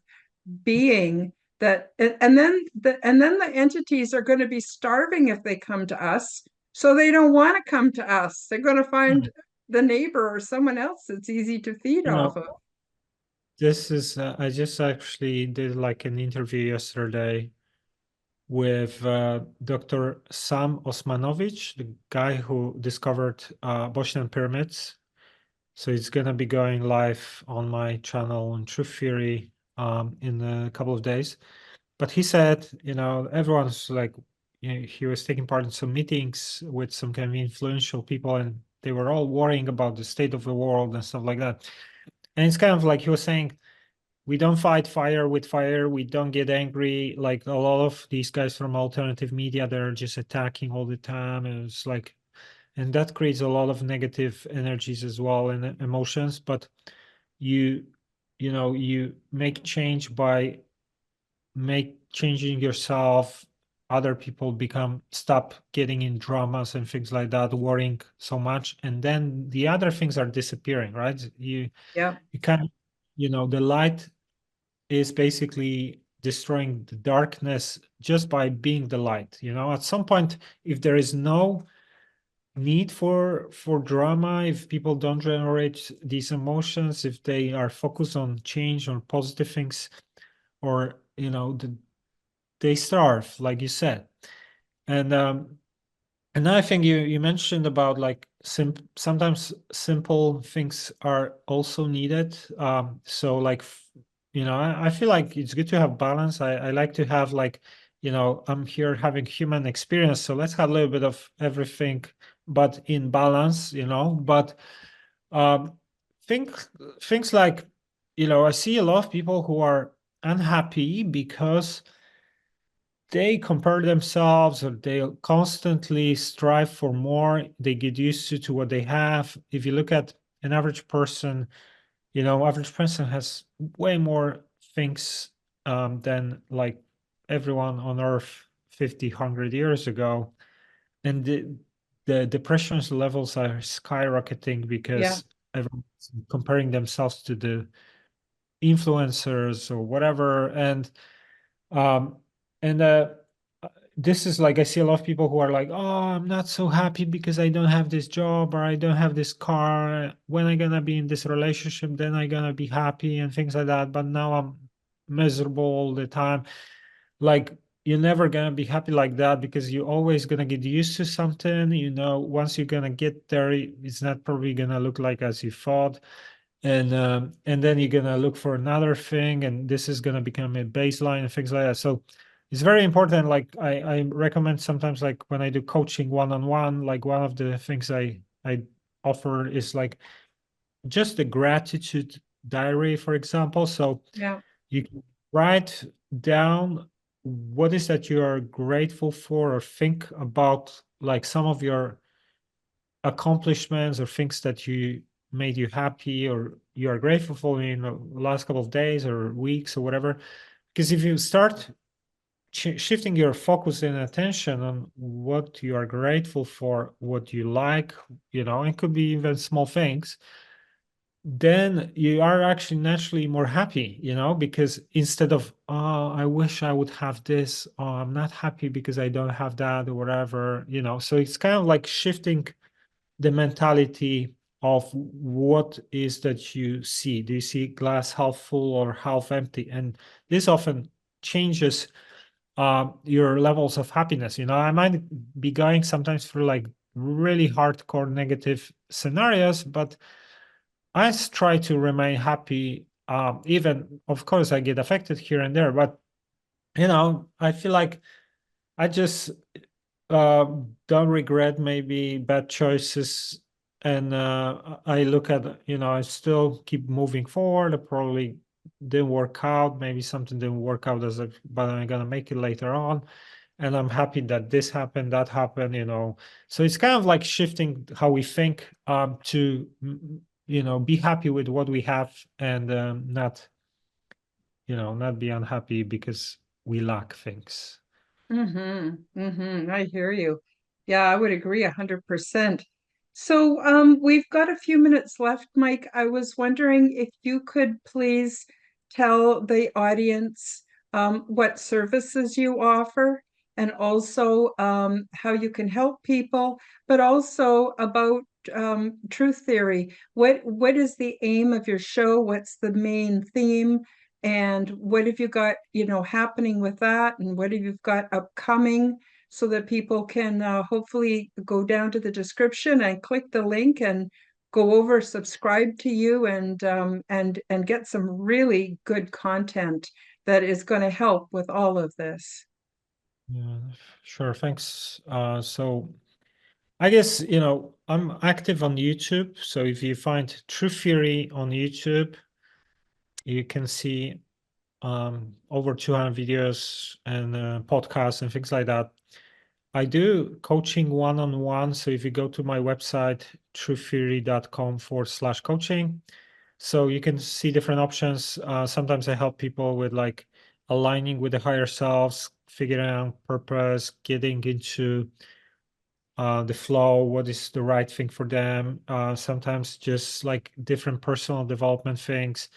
being that, and then the entities are going to be starving if they come to us. So they don't want to come to us. They're going to find the neighbor or someone else that's easy to feed you off know, of. this is, I just actually did like an interview yesterday with Dr. Sam Osmanovich, the guy who discovered Bosnian pyramids. So it's gonna be going live on my channel on Truth Theory in a couple of days. But he said, everyone's like, he was taking part in some meetings with some kind of influential people, and they were all worrying about the state of the world and stuff like that. And it's kind of like he was saying, we don't fight fire with fire. We don't get angry. Like a lot of these guys from alternative media, they're just attacking all the time. And it's like, and that creates a lot of negative energies as well and emotions. But you, you make change by make changing yourself. Other people stop getting in dramas and things like that, worrying so much. And then the other things are disappearing, right? Yeah, You can, the light is basically destroying the darkness just by being the light. At some point, if there is no need for drama, if people don't generate these emotions, if they are focused on change or positive things, or they starve, like you said. And and I think you mentioned about like sometimes simple things are also needed. So like I feel like it's good to have balance. I like to have like, I'm here having human experience, so let's have a little bit of everything, but in balance. But um, think things like, I see a lot of people who are unhappy because they compare themselves, or they constantly strive for more. They get used to what they have. If you look at an average person, average person has way more things than like everyone on earth 50, 100 years ago. And the depression's levels are skyrocketing yeah, because everyone's comparing themselves to the influencers or whatever. Um and this is like, I see a lot of people who are like, oh, I'm not so happy because I don't have this job, or I don't have this car. When I gonna be in this relationship, then I gonna be happy and things like that. But now I'm miserable all the time. Like, you're never gonna be happy like that, because you're always gonna get used to something. Once you're gonna get there, it's not probably gonna look like as you thought. And then you're gonna look for another thing, and this is gonna become a baseline and things like that. So it's very important. Like, I recommend sometimes, like when I do coaching one-on-one, like one of the things I offer is like just a gratitude diary, for example. So yeah, you can write down what is that you are grateful for, or think about like some of your accomplishments or things that you made you happy, or you are grateful for in the last couple of days or weeks or whatever. Because if you start shifting your focus and attention on what you are grateful for, what you like, it could be even small things, then you are actually naturally more happy, because instead of, oh, I wish I would have this, oh, I'm not happy because I don't have that, or whatever. So it's kind of like shifting the mentality of what is that you see. Do you see glass half full or half empty? And this often changes your levels of happiness. I might be going sometimes through like really hardcore negative scenarios, but try to remain happy. Even, of course, I get affected here and there, but I feel like I just don't regret maybe bad choices. And I look at, I still keep moving forward. It probably didn't work out. Maybe something didn't work out but I'm gonna make it later on. And I'm happy that this happened, that happened. So it's kind of like shifting how we think to, be happy with what we have and not be unhappy because we lack things. I hear you. Yeah, I would agree 100%. So, we've got a few minutes left, Mike. I was wondering if you could please tell the audience what services you offer and also how you can help people, but also about truth theory. What is the aim of your show? What's the main theme? And what have you got, happening with that? And what have you got upcoming so that people can hopefully go down to the description and click the link and go over, subscribe to you and get some really good content that is going to help with all of this. Yeah, sure. Thanks. So I guess, I'm active on YouTube. So if you find True Theory on YouTube, you can see over 200 videos and podcasts and things like that. I do coaching one-on-one. So if you go to my website, truetheory.com/coaching, so you can see different options. Sometimes I help people with like aligning with the higher selves, figuring out purpose, getting into the flow, what is the right thing for them. Sometimes just like different personal development things.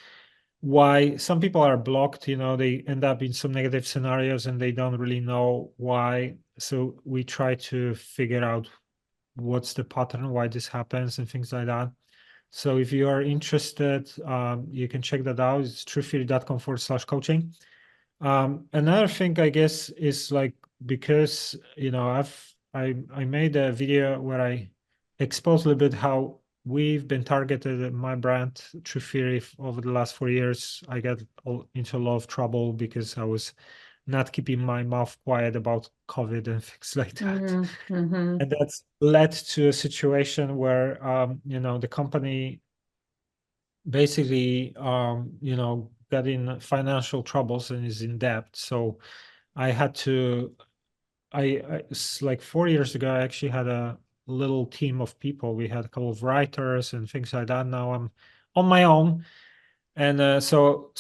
Why some people are blocked, they end up in some negative scenarios and they don't really know why. So we try to figure out what's the pattern, why this happens, and things like that. So if you are interested, you can check that out. It's truetheory.com/coaching. Another thing I guess is like because I made a video where I exposed a little bit how we've been targeted at my brand True Theory over the last 4 years. I got into a lot of trouble because I was not keeping my mouth quiet about COVID and things like that. Mm-hmm. And that's led to a situation where the company basically got in financial troubles and is in debt. So I had to it's like 4 years ago I actually had a little team of people. We had a couple of writers and things like that. Now I'm on my own. And so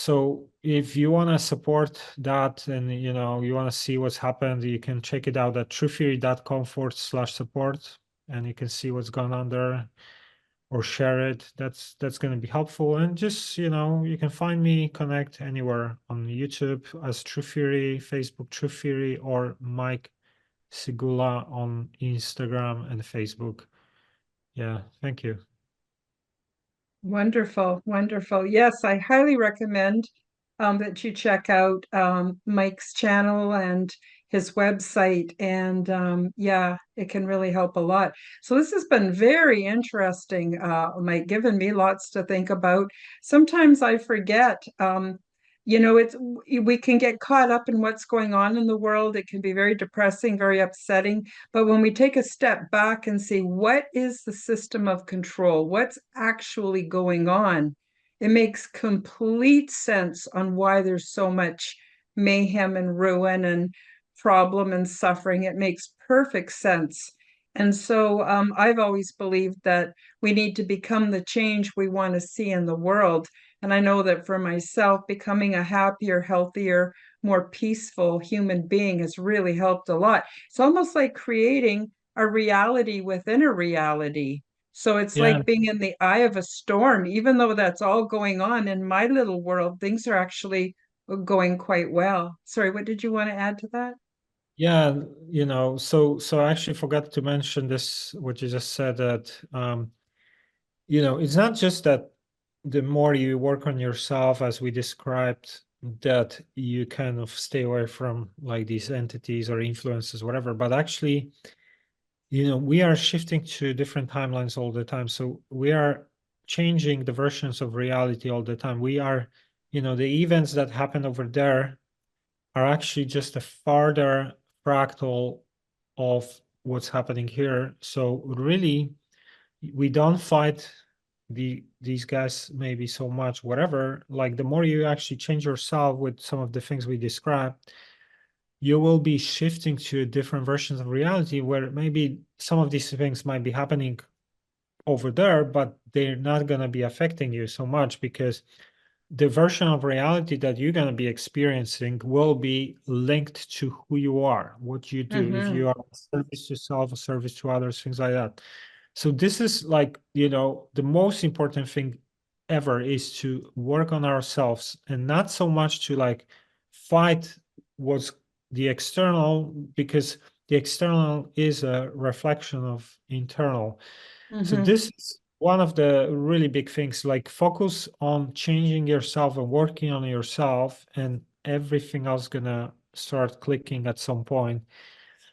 if you want to support that and you want to see what's happened, you can check it out at truetheory.com/support, and you can see what's going on there or share it. That's going to be helpful. And just you can find me, connect anywhere on YouTube as True Theory, Facebook True Theory, or Mike Sygula on Instagram and Facebook. Yeah, thank you. Wonderful, wonderful. Yes, I highly recommend that you check out Mike's channel and his website. And yeah, it can really help a lot. So this has been very interesting, Mike, given me lots to think about. Sometimes I forget, we can get caught up in what's going on in the world. It can be very depressing, very upsetting. But when we take a step back and see what is the system of control, what's actually going on, it makes complete sense on why there's so much mayhem and ruin and problem and suffering. It makes perfect sense. And so I've always believed that we need to become the change we want to see in the world. And I know that for myself, becoming a happier, healthier, more peaceful human being has really helped a lot. It's almost like creating a reality within a reality. So it's Yeah, like being in the eye of a storm, even though that's all going on in my little world, things are actually going quite well. Sorry, what did you want to add to that? yeah, so I actually forgot to mention this, what you just said, that it's not just that the more you work on yourself, as we described, that you kind of stay away from like these entities or influences, whatever, but actually, we are shifting to different timelines all the time. So we are changing the versions of reality all the time. We are, the events that happen over there are actually just a further fractal of what's happening here. So really, we don't fight these guys maybe so much, whatever. Like the more you actually change yourself with some of the things we described, you will be shifting to different versions of reality where maybe some of these things might be happening over there, but they're not going to be affecting you so much because the version of reality that you're going to be experiencing will be linked to who you are, what you do, if Mm-hmm. you are a service to self, a service to others, things like that. So this is like, you know, the most important thing ever is to work on ourselves and not so much to like fight what's the external, because the external is a reflection of internal. So Mm-hmm. this is one of the really big things, like focus on changing yourself and working on yourself, and everything else gonna start clicking at some point.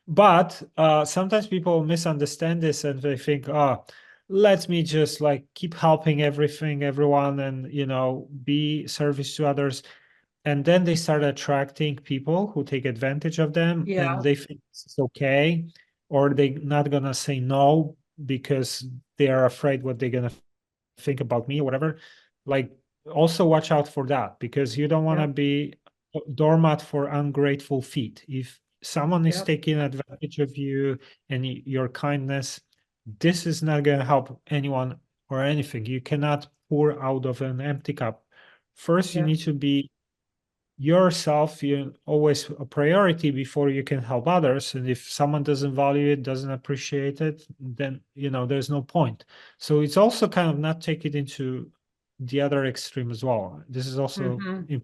But sometimes people misunderstand this and they think, oh, let me just like keep helping everyone, and you know, be service to others. And then they start attracting people who take advantage of them, and Yeah. they think it's okay, or they're not gonna say no because they are afraid what they're gonna think about me or whatever. Like, also watch out for that, because you don't want to Yep. be doormat for ungrateful feet. If someone is Yep. taking advantage of you and your kindness, this is not going to help anyone or anything. You cannot pour out of an empty cup. First, you Yep. need to be yourself, you always a priority before you can help others. And if someone doesn't value it, doesn't appreciate it, then you know there's no point. So it's also kind of not take it into the other extreme as well. This is also Mm-hmm.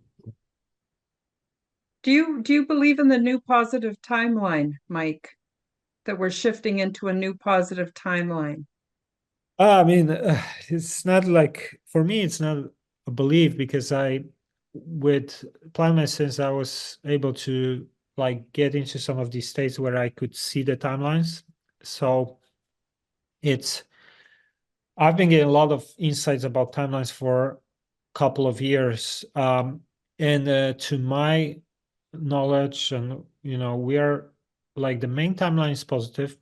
Do you believe in the new positive timeline, Mike? That we're shifting into a new positive timeline? I mean, it's not like, for me it's not a belief, because I, with plant medicines, I was able to like get into some of these states where I could see the timelines. So it's, I've been getting a lot of insights about timelines for a couple of years. And to my knowledge, and you know, we are like, the main timeline is positive,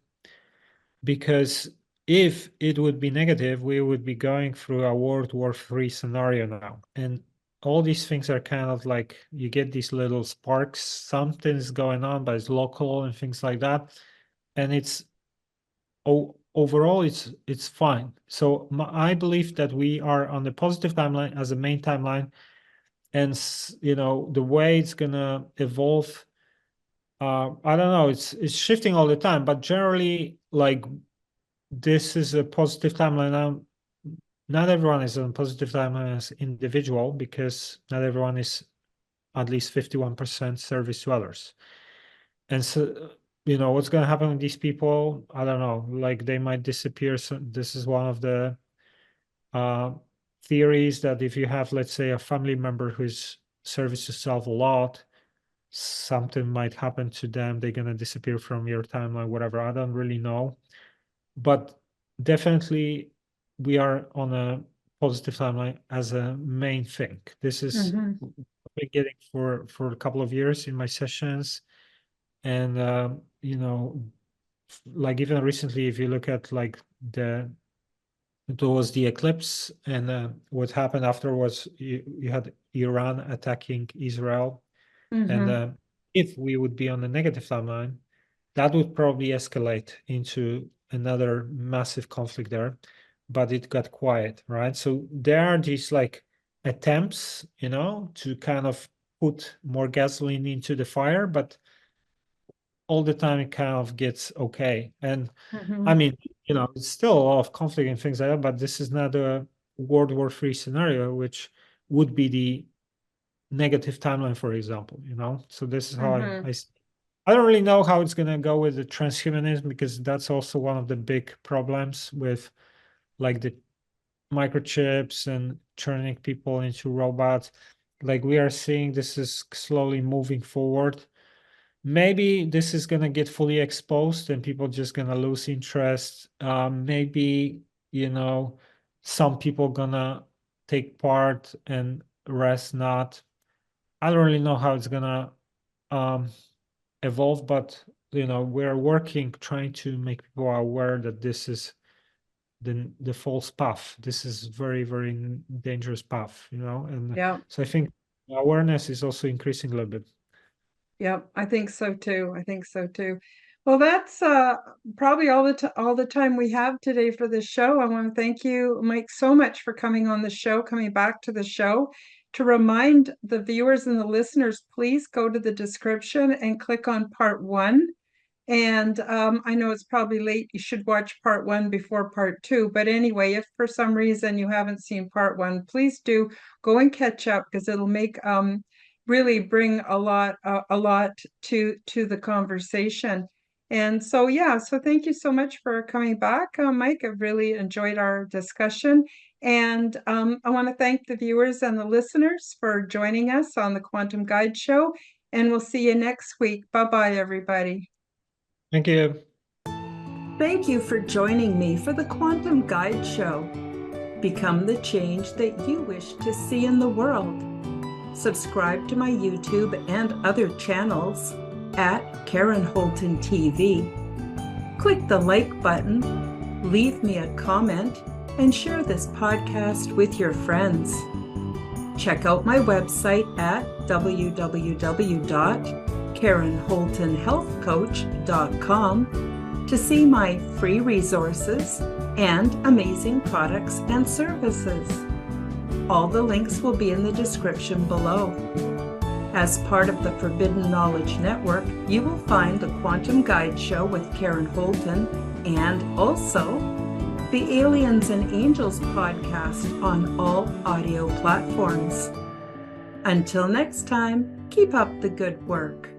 because if it would be negative, we would be going through a World War III scenario now. And all these things are kind of like, you get these little sparks, something's going on, but it's local and things like that. And it's, overall it's fine. So I believe that we are on the positive timeline as a main timeline, and you know, the way it's gonna evolve, I don't know, it's shifting all the time, but generally, like, this is a positive timeline now. Not everyone is on positive timeline as individual, because not everyone is at least 51% service to others. And so, you know, what's going to happen with these people, I don't know, like they might disappear. So this is one of the uh, theories, that if you have, let's say, a family member who's service to self a lot, something might happen to them, they're going to disappear from your timeline, whatever. I don't really know, but definitely we are on a positive timeline as a main thing. This is Mm-hmm. what I've been getting for a couple of years in my sessions. And you know, like even recently, if you look at like the, it was the eclipse, and what happened after was, you had Iran attacking Israel. And Mm-hmm. if we would be on the negative timeline, that would probably escalate into another massive conflict there. But it got quiet, right? So there are these like attempts, you know, to kind of put more gasoline into the fire, but all the time it kind of gets okay. And I Mm-hmm. mean, you know, it's still a lot of conflict and things like that, but this is not a World War III scenario, which would be the negative timeline, for example, you know. So this is how Mm-hmm. I don't really know how it's going to go with the transhumanism, because that's also one of the big problems with like the microchips and turning people into robots. Like we are seeing this is slowly moving forward. Maybe this is going to get fully exposed and people just going to lose interest. Maybe, you know, some people gonna take part and rest not. I don't really know how it's gonna evolve, but we're working, trying to make people aware that this is the false path. This is very, very dangerous path, and Yeah. so I think awareness is also increasing a little bit. Yeah, I think so too. I think so too. Well, that's probably all the time we have today for this show. I want to thank you, Mike, so much for coming on the show, coming back to the show. To remind the viewers and the listeners, please go to the description and click on part 1. And I know it's probably late. You should watch part 1 before part 2. But anyway, if for some reason you haven't seen part 1, please do go and catch up, because it'll make really bring a lot to the conversation. And so, yeah, so thank you so much for coming back, Mike. I've really enjoyed our discussion. And I want to thank the viewers and the listeners for joining us on the Quantum Guide Show. And we'll see you next week. Bye-bye, everybody. Thank you. Thank you for joining me for the Quantum Guide Show. Become the change that you wish to see in the world. Subscribe to my YouTube and other channels at Karen Holton TV. Click the like button, leave me a comment, and share this podcast with your friends. Check out my website at www.KarenHoltonHealthCoach.com to see my free resources and amazing products and services. All the links will be in the description below. As part of the Forbidden Knowledge Network, you will find the Quantum Guide Show with Karen Holton and also the Aliens and Angels podcast on all audio platforms. Until next time, keep up the good work.